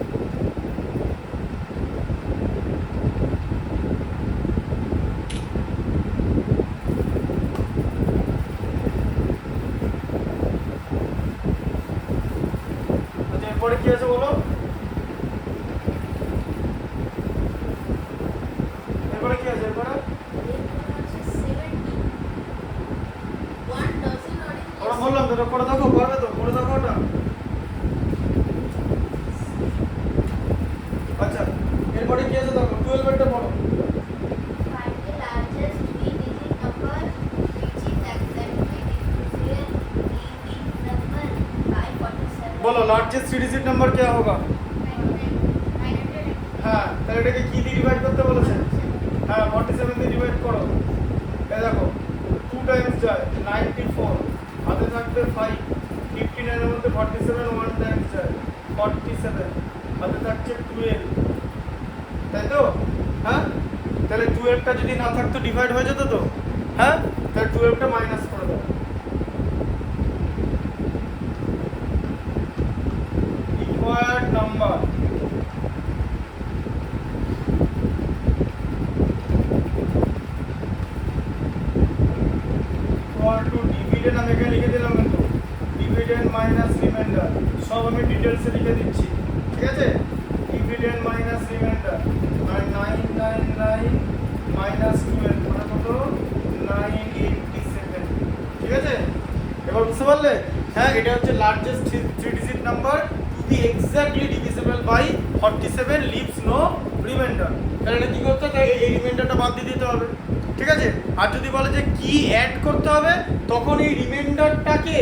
এরপরে কি আছে বলো এরপরে কি আছে এরপরে ওরা বললাম তো করে দেখো পারবে তো করে দেখো ওটা बोलो लार्जेस्ट 3 डिजिट नंबर क्या होगा? 900 হ্যাঁ তাহলে এটাকে কি দিয়ে ডিভাইড করতে বলেছে? হ্যাঁ 47 দিয়ে ডিভাইড করো। এই দেখো 2 টাইমস যায় 94, হাতে থাকবে 5, 59 এর মধ্যে 47 1 টাইমস যায় 47, হাতে থাকছে 12, তাই তো? হ্যাঁ তাহলে 12টা যদি না থাকতো ডিভাইড হয়ে যেত তো, হ্যাঁ তাহলে 12টা মাইনাস করে দাও। required number equal to dividend আমি এখানে লিখে দিলাম, কিন্তু dividend minus remainder সব আমি ডিটেইলসে লিখে দিচ্ছি, ঠিক আছে? dividend minus remainder মানে 999 minus 12 মানে কত? 987, ঠিক আছে? এবার বুঝতে পারলে? হ্যাঁ এটা হচ্ছে largest 3 digit number to be exactly divisible by 47 leaves no remainder. তাহলে এটা কি করতে হবে? এই রিমাইন্ডারটা বাদ দিয়ে দিতে হবে, ঠিক আছে? আর যদি বলে যে কি অ্যাড করতে হবে, তখন এই রিমাইন্ডারটাকে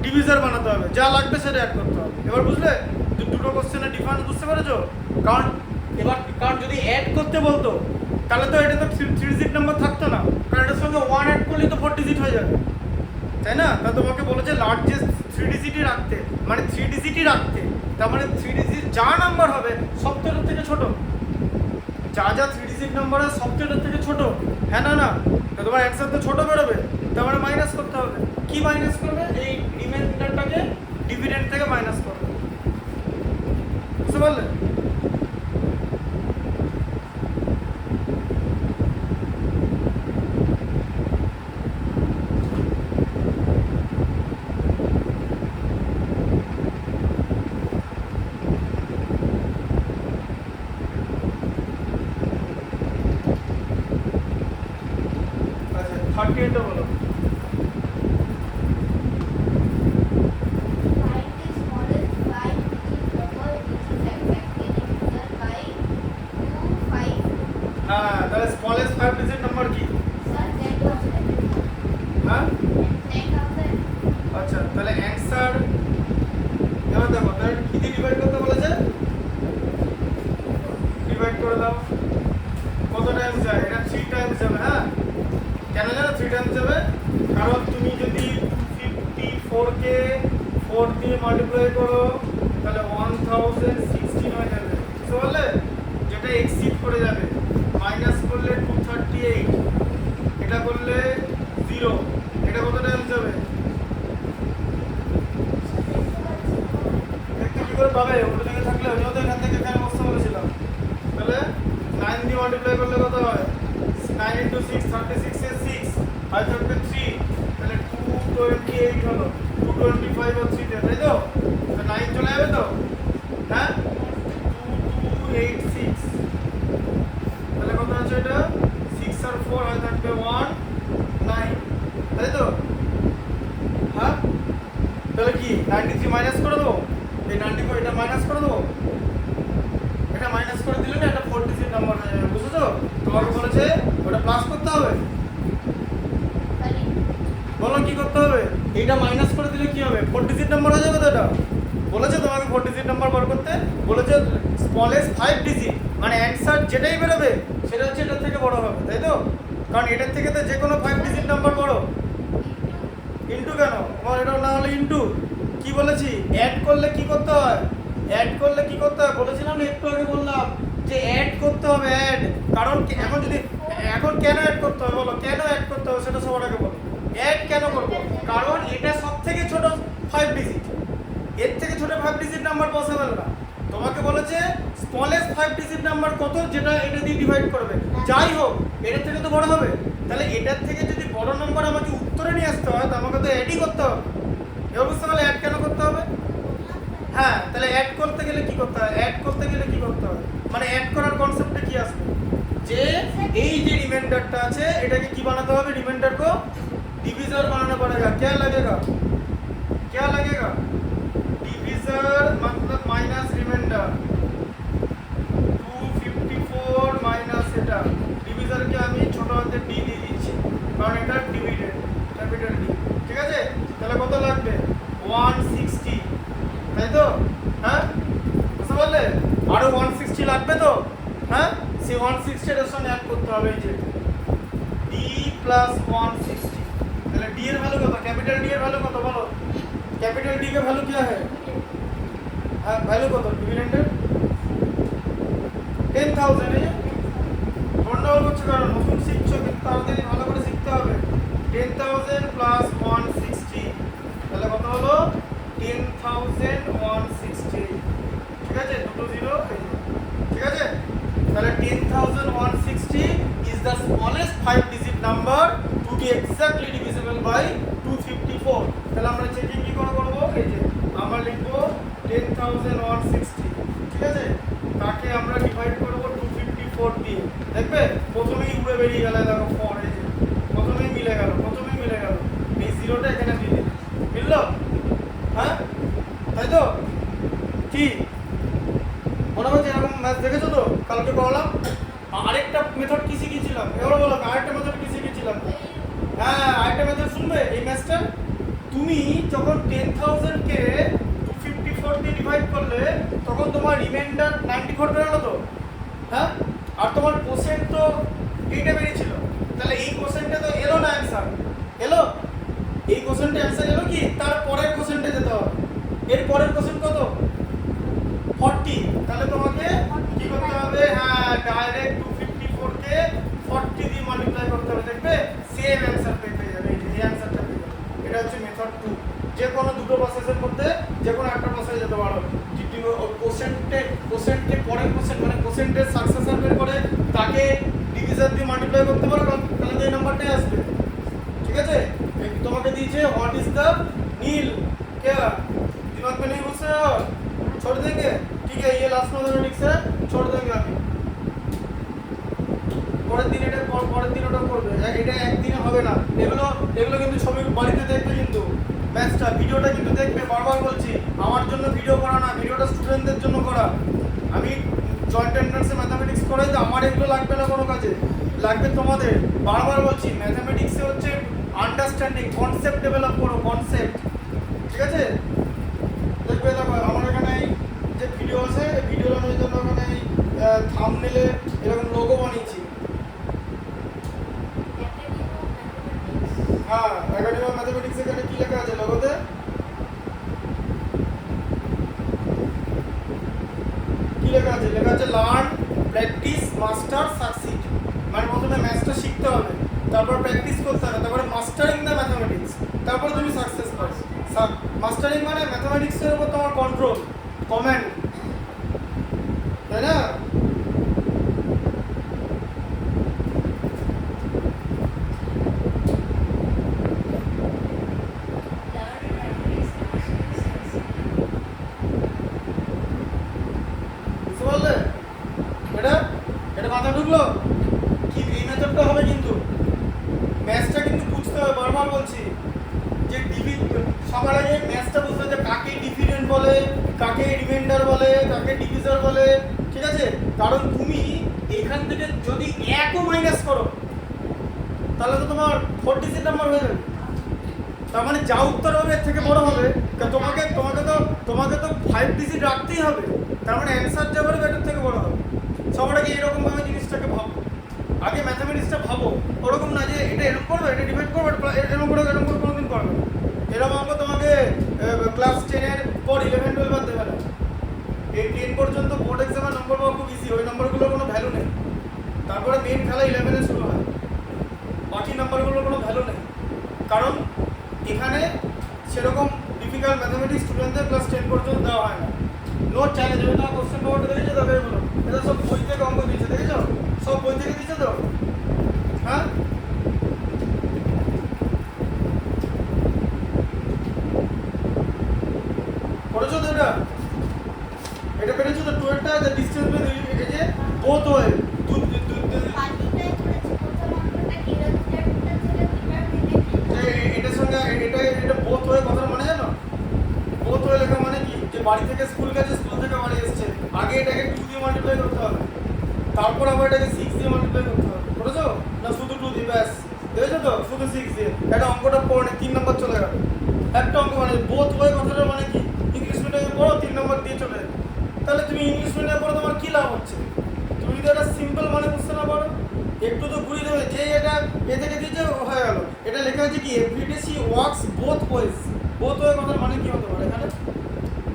ডিভিজার বানাতে হবে, যা লাগবে সেটা অ্যাড করতে হবে। এবার বুঝলে দুটো কোশ্চেনের ডিফারেন্স বুঝতে পেরেছো? কারণ যদি অ্যাড করতে বলতো তাহলে তো এটা তো 3 ডিজিট নাম্বার থাকতো না, কারণ এটার সঙ্গে 1 অ্যাড করলেই তো 4 ডিজিট হয়ে যাবে, তাই না? তা তোমাকে বলেছে লার্জেস্ট 3 ডিজিটই রাখতে, মানে 3 ডিজিটই রাখতে, তার মানে 3 ডিজিট যা নাম্বার হবে সবটার থেকে ছোট, যা 3 ডিজিট নাম্বার আছে সবটার থেকে ছোট, হ্যাঁ না না? তো তোমার অ্যান্সার তো ছোট বেরোবে, তার মানে মাইনাস করতে হবে। কি মাইনাস করবে? এই রিমাইন্ডারটাকে ডিভিডেন্ড থেকে মাইনাস করবে, বুঝতে পারলে? আচ্ছা 38টা বলো। Find the smallest 5 digit number which is exactly divisor by 25. হ্যাঁ তাহলে স্মলেস্ট 5 ডিজিট নাম্বার কি? Sir, 10,000. হ্যাঁ 10,000. আচ্ছা তাহলে অ্যানসার এবার দেখো তাহলে কি দিয়ে ডিভাইড করতে বলেছে? ডিভাইড করে দাও। কত টাইমস যায়? এটা 3 টাইমস যাবে। হ্যাঁ কেন জানো 3 টাইমস যাবে? কারণ তুমি যদি 254 কে 4 দিয়ে মাল্টিপ্লাই করো তাহলে 1016 হয়ে যাবে, বুঝতে পারলে? যেটা এক্সিড করে যাবে। মাইনাস করলে 238, এটা করলে 0, এটা কত টাইমস যাবে? দেখতে কি করে পাবে? ওটা দিকে থাকলে ওই তো এখান থেকে এখানে বসতে বলেছিলাম। তাহলে 9 দিয়ে মাল্টিপ্লাই করলে কত হয়? 9 into 6 36 এর 6 আর থাকবে 3, তাহলে 228 হলো। 225 আর 3 তে, তাই তো? তো 9 চলে যাবে তো, হ্যাঁ 2286, তাহলে কত আছে এটা? 6 আর 4 হয় থাকবে 1 9, তাই তো? হ্যাঁ তাহলে কি 93 মাইনাস করে দেবো? এই 94 এটা মাইনাস করে দেবো, এটা মাইনাস করে দিলে না এটা 4 ডিজিট নাম্বার হয়ে যাবে, বুঝছো? তোমাকে বলেছে ওটা প্লাস করতে হবে। Sorry. বলো কি করতে হবে? এইটা মাইনাস করে দিলে কি হবে? 4 ডিজিট নাম্বার হয়ে যাবে তো এটা। বলেছে তোমাকে 4 ডিজিট নাম্বার বার করতে, বলেছে স্মলেস্ট 5 ডিজিট, মানে অ্যানসার যেটাই বেরোবে সেটা হচ্ছে এটার থেকে বড় হবে, তাই তো? কারণ এটার থেকে তো যে কোনো 5 ডিজিট নাম্বার বড়। ইনটু কেন? তোমার এটা না হলে ইনটু। কি বলেছি? অ্যাড করলে কি করতে হয়? অ্যাড করলে কি করতে হয় বলেছিলাম না, একটু আগে বললাম যে অ্যাড করতে হবে, অ্যাড। কারণ এখন যদি এখন কেন অ্যাড করতে হবে বলো? কেন অ্যাড করতে হবে সেটা সবার আগে বলো। অ্যাড কেন করব? কারণ এটা সবথেকে ছোট 5 ডিজিট, এর থেকে ছোট 5 ডিজিট নাম্বার পসিবল না। তোমাকে বলেছে স্মলেস্ট 5 ডিজিট নাম্বার কত, যেটা এটা দিয়ে ডিভাইড করবে। যাই হোক এটার থেকে তো বড় হবে, তাহলে এটার থেকে যদি বড় নাম্বার আমাকে উত্তরে নিয়ে আসতে হয় তো আমাকে তো অ্যাডই করতে হবে। এবার বুঝতে পারলে অ্যাড কেন করতে হবে? হ্যাঁ তাহলে অ্যাড করতে গেলে কি করতে হয়? অ্যাড করতে গেলে কি করতে হবে? মানে অ্যাড করার কনসেপ্টে কি আসবে? যে এই যে রিমাইন্ডারটা আছে এটাকে কি বানাতে হবে? রিমাইন্ডার को डिवीजर बनाना पड़ेगा। क्या लगेगा? क्या लगेगा? डिवीजर मतलब माइनस रिमाइंडर 254 माइनस এটা ডিভিজার কে আমি ছোট হাতে ডি দিয়ে দিচ্ছি, কারণ এটা ডিভিডেন্ড, ক্যাপিটাল ডি, ঠিক আছে? তাহলে কত লাগবে? 160, তাই তো? হ্যাঁ, বুঝতে পারলে? আরো 160 লাগবে তো? হ্যাঁ, সেই 160 এর সঙ্গে অ্যাড করতে হবে। এই যে d প্লাস 160, তাহলে d এর ভ্যালু কত? ক্যাপিটাল d এর ভ্যালু কত বলো? ক্যাপিটাল d का वैल्यू क्या है? हाँ, वैल्यू कत डिविडेंडेर 10,000 है। গন্ডগোল করছে কারণ নতুন শিখছো, কিন্তু তাড়াতাড়ি ভালো করে শিখতে হবে। 10,000 প্লাস 160, তাহলে কত হলো? 10,160। ঠিক আছে, দুটো জিরো, ঠিক আছে। তাহলে 10,160 is the smallest 5 digit number to be exactly divisible by 254। তাহলে আমরা চেকিং কি করে করব? এই যে আমরা লিখব 10,160, ঠিক আছে, তাকে আমরা ডিভাইড করব 254 দিয়ে। দেখবে প্রথমেই উড়ে বেরিয়ে গেল, দেখো 4, এই যে প্রথমেই মিলে গেল, এই জিরোটা এখানে মিলে মিললো। হ্যাঁ, তাই তো? কি মনে হচ্ছে এরকম ম্যাথ দেখেছো তো? কালকে করলাম। আরেকটা মেথড কি শিখেছিলাম? এবার বলো, আরেকটা মেথড কি শিখেছিলাম? হ্যাঁ, আরেকটা মেথড শুনবে এই ম্যাথটা। তুমি যখন 10,000 কে 254 দিয়ে ডিভাইড করলে তখন তোমার রিমাইন্ডার 94 বেরোলো তো? হ্যাঁ, আর তোমার কোসেন্ট তো এইটা বেরিয়েছিল। তাহলে এই কোসেন্টে তো এলো না অ্যান্সার, এলো? এই কোসেন্টে অ্যান্সার এলো কি? তার পরের কোসেন্টে যেতে হবে। এর পরের কোসেন্ট কত? 40। তাহলে তোমাকে কি করতে হবে? হ্যাঁ, ডাইরেক্ট 254 কে 40 দিয়ে মাল্টিপ্লাই করতে হবে। দেখবে সেম অ্যানসার পেয়ে যাবে। এই অ্যানসারটা পেয়ে যাবে। এটা হচ্ছে মেথড 2। যে কোনো দুটো প্রসেসের মধ্যে যে কোনো একটা প্রসেসে যেতে পারো। কোসেন্টে পরের কোসেন্ট মানে কোসেন্টের সাকসেসর বের করে তাকে ডিভিজন দিয়ে মাল্টিপ্লাই করতে পারো, তাহলে এই নাম্বারটাই আসবে। ঠিক আছে, তোমাকে দিয়েছে হোয়াট ইজ দ্য নীল, क्या दिमाग में नहीं घुस रहा? छोड़ देंगे, ठीक है, ये लास्ट मैथमेटिक्स है, छोड़ देंगे अभी। পরের দিন ওটা করবে। এটা একদিনে হবে না। এগুলো কিন্তু ছবি বাড়িতে দেখবে, কিন্তু ম্যাথসটা ভিডিওটা কিন্তু দেখবে। বারবার বলছি, আমার জন্য ভিডিও করা না, ভিডিওটা স্টুডেন্টদের জন্য করা। আমি জয়েন্ট এন্ট্রান্সে ম্যাথমেটিক্স করাই তো, আমার এগুলো লাগবে না কোনো কাজে, লাগবে তোমাদের। বারবার বলছি, ম্যাথমেটিক্সে হচ্ছে আন্ডারস্ট্যান্ডিং, কনসেপ্ট ডেভেলপ করো, কনসেপ্ট। ঠিক আছে, দেখবে দেখো আমার এখানে যে ভিডিও আছে, ভিডিও বানানোর জন্য ওখানে থাম্বনেলে এরকম লোগো বানিয়েছি। হ্যাঁ, একাডেমি অফ ম্যাথমেটিক্স, এখানে কি লেখা আছে লোগোতে? কি লেখা আছে? লেখা আছে লার্ন, প্র্যাকটিস, মাস্টার, সাকসিড। মানে প্রথমে ম্যাথসটা শিখতে হবে, তারপর প্র্যাকটিস করতে হবে, তারপরে মাস্টারিং দ্য ম্যাথমেটিক্স, তারপর তুমি সাকসেস পাবে। মাস্টারিং মানে ম্যাথমেটিক্সের উপর তোমার কন্ট্রোল, কমান্ড, তাই না? বুঝতে পারলে? এটা মাথা ঢুকলো কি? এই মেথডটা হবে, কিন্তু ম্যাথসটা কিন্তু বুঝতে হবে। বারবার বলছি যে সবার আগে ম্যাথসটা বুঝতে হবে, যে কাকে ডিফিডেন্ট বলে, কাকে রিমাইন্ডার বলে, কাকে ডিভিজার বলে। ঠিক আছে, কারণ তুমি এখান থেকে যদি 1ও মাইনাস করো তাহলে তো তোমার 4 ডিজিট নাম্বার হয়ে যাবে। তার মানে যা উত্তর হবে এর থেকে বড় হবে। তোমাকে তো 5 ডিজিট রাখতেই হবে। তার মানে অ্যান্সার যা বলবে এটার থেকে বড় হবে। সবার আগে এরকমভাবে জিনিসটাকে ভাবো, আগে ম্যাথামেটিক্সটা ভাবো। ওরকম না যে এটা এরকম করবে, এটা ডিভাইড করবে, এরকম করে কোনোদিন করবে না। এরকম অঙ্ক তোমাকে ক্লাস 10-এর পর 11-12 বাদ দেবে না। এই 10 পর্যন্ত বোর্ড এক্সামের নম্বর পাওয়া খুব ইজি, ওই নম্বরগুলোর কোনো ভ্যালু নেই। তারপরে মেন খেলা 11-এ শুরু হয়, বাকি নাম্বারগুলোর কোনো ভ্যালু নেই। কারণ এখানে সেরকম ডিফিকাল্ট ম্যাথামেটিক্স স্টুডেন্টদের ক্লাস 10 পর্যন্ত দেওয়া হয় না। নোট চ্যালেঞ্জ, ওই তোমার কোশ্চেন পেপারটা দেখেছো তো? এগুলো এটা সব বই থেকে অঙ্ক দিয়েছে, দেখেছো? সব বই থেকে দিয়েছে তো? হ্যাঁ, করেছো তো? এটা পেরেছো তো? 12টা দ্য ডিসটেন্স বিটুইন, এই যে বোথ ওয়ে, এটার সঙ্গে এটা বোথ ওয়ে কথার মানে জানো? বোথ ওয়ে লেখা মানে কি? যে বাড়ি থেকে স্কুল গেছে, স্কুল থেকে বাড়ি এসছে, আগে এটাকে 2 দিয়ে মাল্টিপ্লাই করতে হবে, তারপর আবার এটাকে 6 দিয়ে মাল্টিপ্লাই করতে হবে। করেছো না? শুধু 2 দিয়ে ব্যাস, দেখেছো তো? শুধু 6 দিয়ে এটা অঙ্কটা পড়ে 3 নম্বর চলে গেল। একটা অঙ্ক মানে বোথ ওয়ে কথাটা মানে কি? ইংলিশ মিডিয়ামে পড়ো একটু তো ঘুরিয়ে দেবে, যে এটা এ থেকে দিয়েছে হয়ে গেল। এটা লেখা আছে কি every day C works both ways. Both way কথার মানে কি হতে পারে এখানে?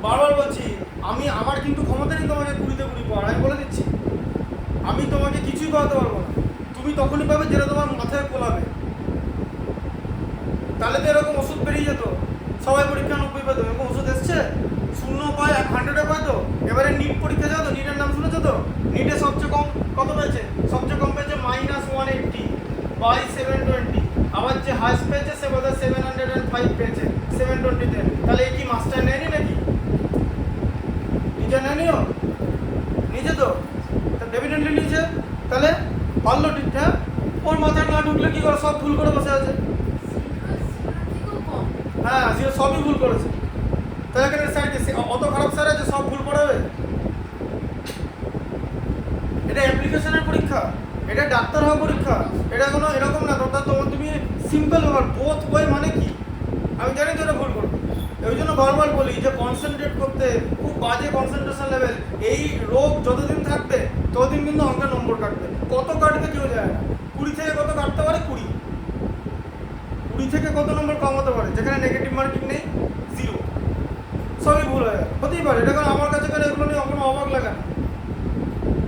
বারবার বলছি, আমি আমার কিন্তু ক্ষমতা নেই তোমাকে 20-20 পাওয়ার, আমি বলে দিচ্ছি। আমি তোমাকে কিছুই করাতে পারবো না, তুমি তখনই পাবে যেটা তোমার মাথায় কোলাবে। তাহলে তো এরকম ওষুধ বেরিয়ে যেত, সবাই পরীক্ষা 90 পেতো, এরকম ওষুধ এসছে 0 পায় 100-এ পায় তো। এবারে নিট পরীক্ষা যাও তো, নিটের নাম শুনেছো তো? নিটে সবচেয়ে কম কত পেয়েছে? সবচেয়ে কম পেয়েছে -180 বাই 720। আবার যে হাইস্ট পেয়েছে সে বোধহয় 705 পেয়েছে 720-তে। তাহলে এই কি মাস্টার নেয়নি নাকি? নিজে নেয়নিও, নিজে তো ডেফিনেটলি নিজে। তাহলে পারলো ঠিকঠাক, ওর মাথায় না ঢুকলে কি করে? সব ভুল করে বসে আছে। হ্যাঁ, সে সবই ভুল করেছে। তাহলে এখানে স্যার কি অত খারাপ স্যার আছে সব ভুল পড়াবে? এটা অ্যাপ্লিকেশনের পরীক্ষা, এটা ডাক্তার হওয়া পরীক্ষা, এটা কোনো এরকম না। তোমার তুমি সিম্পল ব্যাপার, বোথ ওয়ে মানে কি? আমি জানি তো এটা ভুল করবো, ওই জন্য বারবার বলি যে কনসেন্ট্রেট করতে, খুব বাজে কনসেন্ট্রেশন লেভেল। এই রোগ যতদিন থাকবে ততদিন কিন্তু অঙ্কের নম্বর কাটবে। কত কাটবে কেউ যায় না। 20 থেকে কত কাটতে পারে? 20 থেকে কত নম্বর কম হতে পারে? যেখানে নেগেটিভ মার্কিং নেই, 0, সবই ভুল হয়ে গেল। হতেই পারে, এটা কারণ আমার কাছে করে এগুলো নিয়ে কোনো অবাক লাগে না।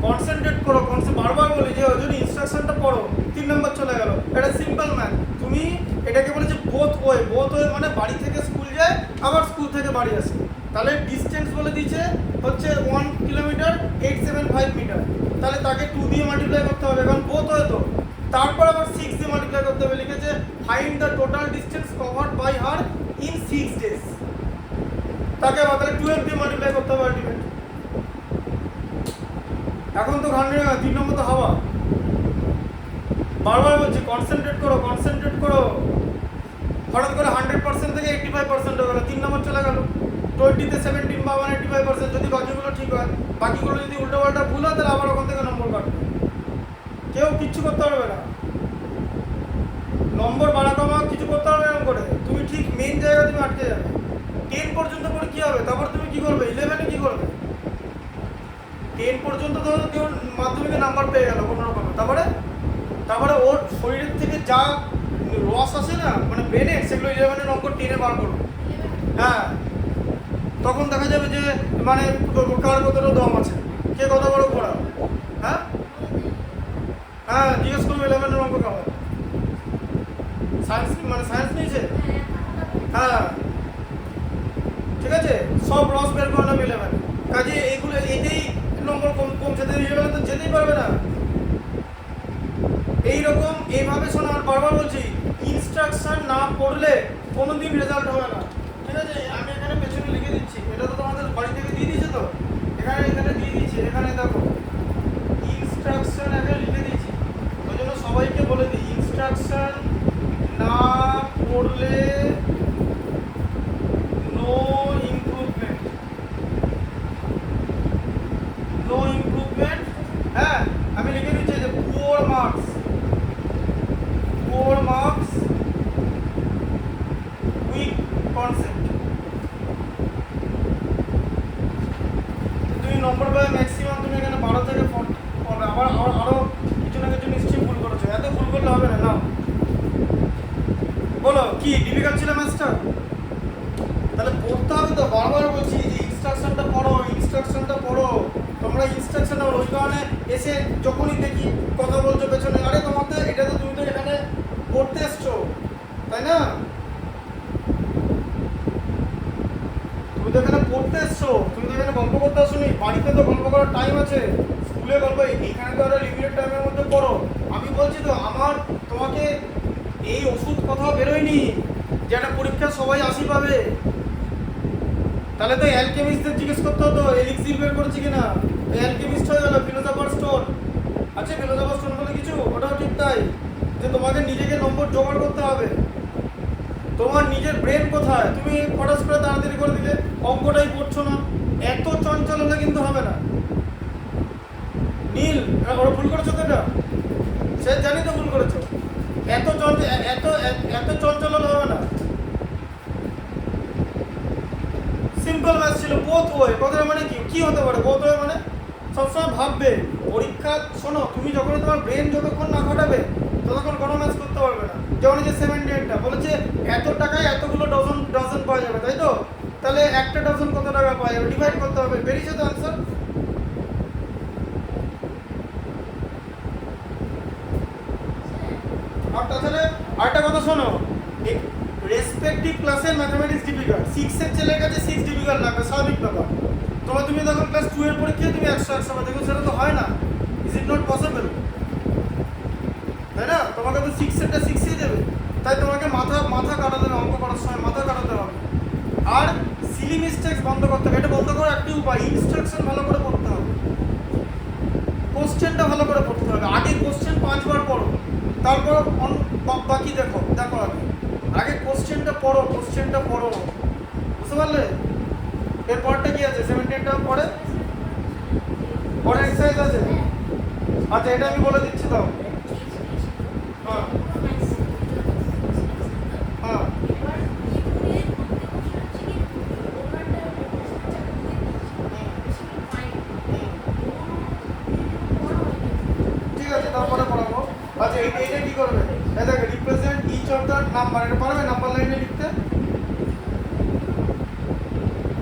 কনসেন্ট্রেট করো, বারবার বলি যে যদি ইনস্ট্রাকশনটা পড়ো, 3 নম্বর চলে গেল। এটা সিম্পল ম্যাথ। তুমি এটাকে বলেছে বোথ ওয়ে। বোথ ওয়ে মানে বাড়ি থেকে স্কুল যায়, আবার স্কুল থেকে বাড়ি আসে। তাহলে ডিস্টেন্স বলে দিয়েছে হচ্ছে 1 কিলোমিটার 875 মিটার। তাহলে তাকে 2 দিয়ে মাল্টিপ্লাই করতে হবে, কারণ বোথ ওয়ে তো। তারপর আবার 6 দিয়ে মাল্টিপ্লাই করতে হবে। লিখেছে find the total distance covered by her in 6 days. তাকে আবার তাহলে 12 দিয়ে মাল্টিপ্লাই করতে হবে আলটিমেট। এখন তো ঘান্ডে 3 নম্বর তো হাওয়া। বারবার বলছি কনসেন্ট্রেট করো, কনসেন্ট্রেট করো। হঠাৎ করে 100% থেকে 85% হয়ে গেল, 3 নম্বর চলে গেল। 20-তে 17 বা 185%। যদি বাকিগুলো ঠিক হয়, বাকিগুলো যদি উল্টোপাল্টা ভুল হয়, তাহলে আবার ওখান থেকে নম্বর কাটবে। কেউ কিচ্ছু করতে পারবে না, নম্বর বাড়া কমা কিছু করতে পারবে এরকম করে। তুমি ঠিক মেইন জায়গায় তুমি আটকে যাবে। 10 পর্যন্ত পরে কি হবে? তারপর তুমি কি করবে? 11-এ কি করবে? 10 পর্যন্ত ধরো কেউ মাধ্যমিকে নাম্বার পেয়ে গেল কোনো রকমে, তারপরে ওর শরীরের থেকে যা রস আসে না, মানে ব্রেনে, সেগুলো 11-এর অঙ্ক 10-এ বার করো। হ্যাঁ, তখন দেখা যাবে যে মানে কার কতটা দম আছে, কে কত বড় পড়া। হ্যাঁ হ্যাঁ, জিজ্ঞেস করবো 11-এর অঙ্ক কেমন। সায়েন্স মানে সায়েন্স নিয়েছে। হ্যাঁ ঠিক আছে, সব রস বের করে নেবে 11। কাজে এগুলো এটাই নম্বর কম যেতে 11 তো যেতেই পারবে না। এইরকম এইভাবে শোনা। আর বারবার বলছি, ইনস্ট্রাকশন না পড়লে কোনোদিন রেজাল্ট হবে না। ঠিক আছে, আমি এখানে পেছনে লিখে দিচ্ছি। এটা তো তোমাদের বাড়ি থেকে দিয়ে দিয়েছে তো, এখানে দিয়ে দিয়েছি। এখানে দেখো ইনস্ট্রাকশন আগে লিখে দিয়েছি। ওই জন্য সবাইকে বলে দিই, ইনস্ট্রাকশন না পড়লে নো ইমপ্রুভমেন্ট, নো ইমপ্রুভমেন্ট। হ্যাঁ, আমি লিখে দিচ্ছি যে পুয়ার মার্কস, উইক কনসেপ্ট। তুমি নম্বর পাবে ম্যাক্সিমাম, তুমি এখানে 12 থেকে 40 পাবে। আরও কিছু না কিছু নিশ্চয়ই ভুল করেছো, এত ভুল করলে হবে না। নাও বলো কি ডিফিকাল্ট ছিল ম্যাথসটা? তাহলে পড়তে হবে তো। বারবার বলছি যে ইনস্ট্রাকশনটা পড়ো, ইনস্ট্রাকশনটা পড়ো। তোমরা ইনস্ট্রাকশনটা ওই কারণে এসে যখনই দেখি কথা বলছো পেছনে, আরে তোমার তো এটা তো তুমি তো এখানে পড়তে এসছো, তাই না? তুমি তো এখানে পড়তে এসছো, তুমি তো এখানে গল্প করতে আসোনি। বাড়িতে তো গল্প করার টাইম আছে, স্কুলে গল্প, এখানে তো একটা লিমিটেড টাইমের মধ্যে পড়ো। আমি বলছি তো, আমার তোমাকে এই ওষুধ কোথাও বেরোয়নি যে একটা পরীক্ষা সবাই 80 পাবে। তাহলে তো অ্যালকেমিস্টদের জিজ্ঞেস করতে হতো এলিক্সির বের করেছি কিনা। অ্যালকেমিস্ট হয়ে গেল ফিলোসফার স্টোন। আচ্ছা, ফিলোসফার স্টোন বলে কিছু, ওটাও ঠিক তাই, যে তোমাকে নিজেকে নম্বর জোগাড় করতে হবে। তোমার নিজের ব্রেন কোথায়? তুমি ফটাস করে তাড়াতাড়ি করে দিলে, অঙ্কটাই পড়ছো না। এত চঞ্চল হলে কিন্তু হবে না। নীল, ওরা ভুল করেছো তো, এটা সে জানি তো ভুল করেছো। এত চঞ্চল হলে হবে না। সিম্পল ম্যাথ ছিল, বোথ ওয়ে। কথাটা মানে কি হতে পারে বোথ ওয়ে মানে? সবসময় ভাববে পরীক্ষা, শোনো তুমি যখন তোমার ব্রেন যতক্ষণ না খাটাবে ততক্ষণ কোনো ম্যাথ করতে পারবে না। যেমন এই যে 78টা বলেছে এত টাকায় এতগুলো ডজন ডজন পাওয়া যাবে, তাই তো? তাহলে একটা ডজন কত টাকা পাওয়া যাবে, ডিভাইড করতে হবে, বেরিয়েছে তো আনসার। আর তাহলে আরেকটা কথা শোনো, রেসপেক্টিভ ক্লাসের ম্যাথমেটিক্স ডিফিকাল্ট, 6 এর ছেলের কাছে 6 ডিফিকাল্ট লাগবে, স্বাভাবিক ব্যাপার। তুমি তখন ক্লাস 2 এর পরীক্ষায় তুমি 100 পাবে, দেখো সেটা তো হয় না, ইজ ইট নট পসিবল, তাই না? তোমাকে তো 6 এরটা 6ই দেবে, তাই তোমাকে মাথা কাটাতে হবে, অঙ্ক করার সময় মাথা কাটাতে হবে। আর সিলি মিস্টেকস বন্ধ করতে হবে, এটা বন্ধ করার একটি উপায়, ইনস্ট্রাকশন ভালো করে পড়তে হবে, কোশ্চেনটা ভালো করে পড়তে হবে। আগে কোশ্চেন 5 বার পড়ো, তারপর বাকি দেখো আগে কোশ্চেনটা পড়ো, বুঝতে পারলে? এরপরটা কি আছে? 17টা পরে এক্সারসাইজ আছে। আচ্ছা, এটা আমি বলে দিচ্ছি, দাও। হ্যাঁ হ্যাঁ ঠিক আছে, তারপরে পড়াবো। আচ্ছা, এইটা কি করবে? এই দেখো, represent each of the number, এটা পারবে নাম্বার লাইনে লিখতে?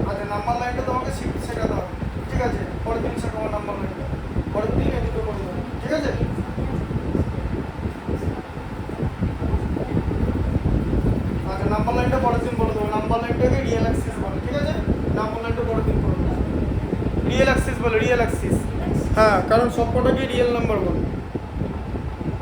আচ্ছা, নাম্বার লাইনটা তোমাকে শেখাতে হবে, ঠিক আছে? পরের দিন শেখাবো নাম্বার লাইনটা, পরের দিন এই দুটো করে দেবো, ঠিক আছে? আচ্ছা, নাম্বার লাইনটা পরের দিন বলে দেবো, নাম্বার লাইনটাকে রিয়েল অ্যাক্সিস বলে, ঠিক আছে? নাম্বার লাইনটা পরের দিন করে দেবো, রিয়েল অ্যাক্সিস বলে, রিয়েল অ্যাক্সিস, হ্যাঁ, কারণ সবকটাকে রিয়েল নাম্বার বলে।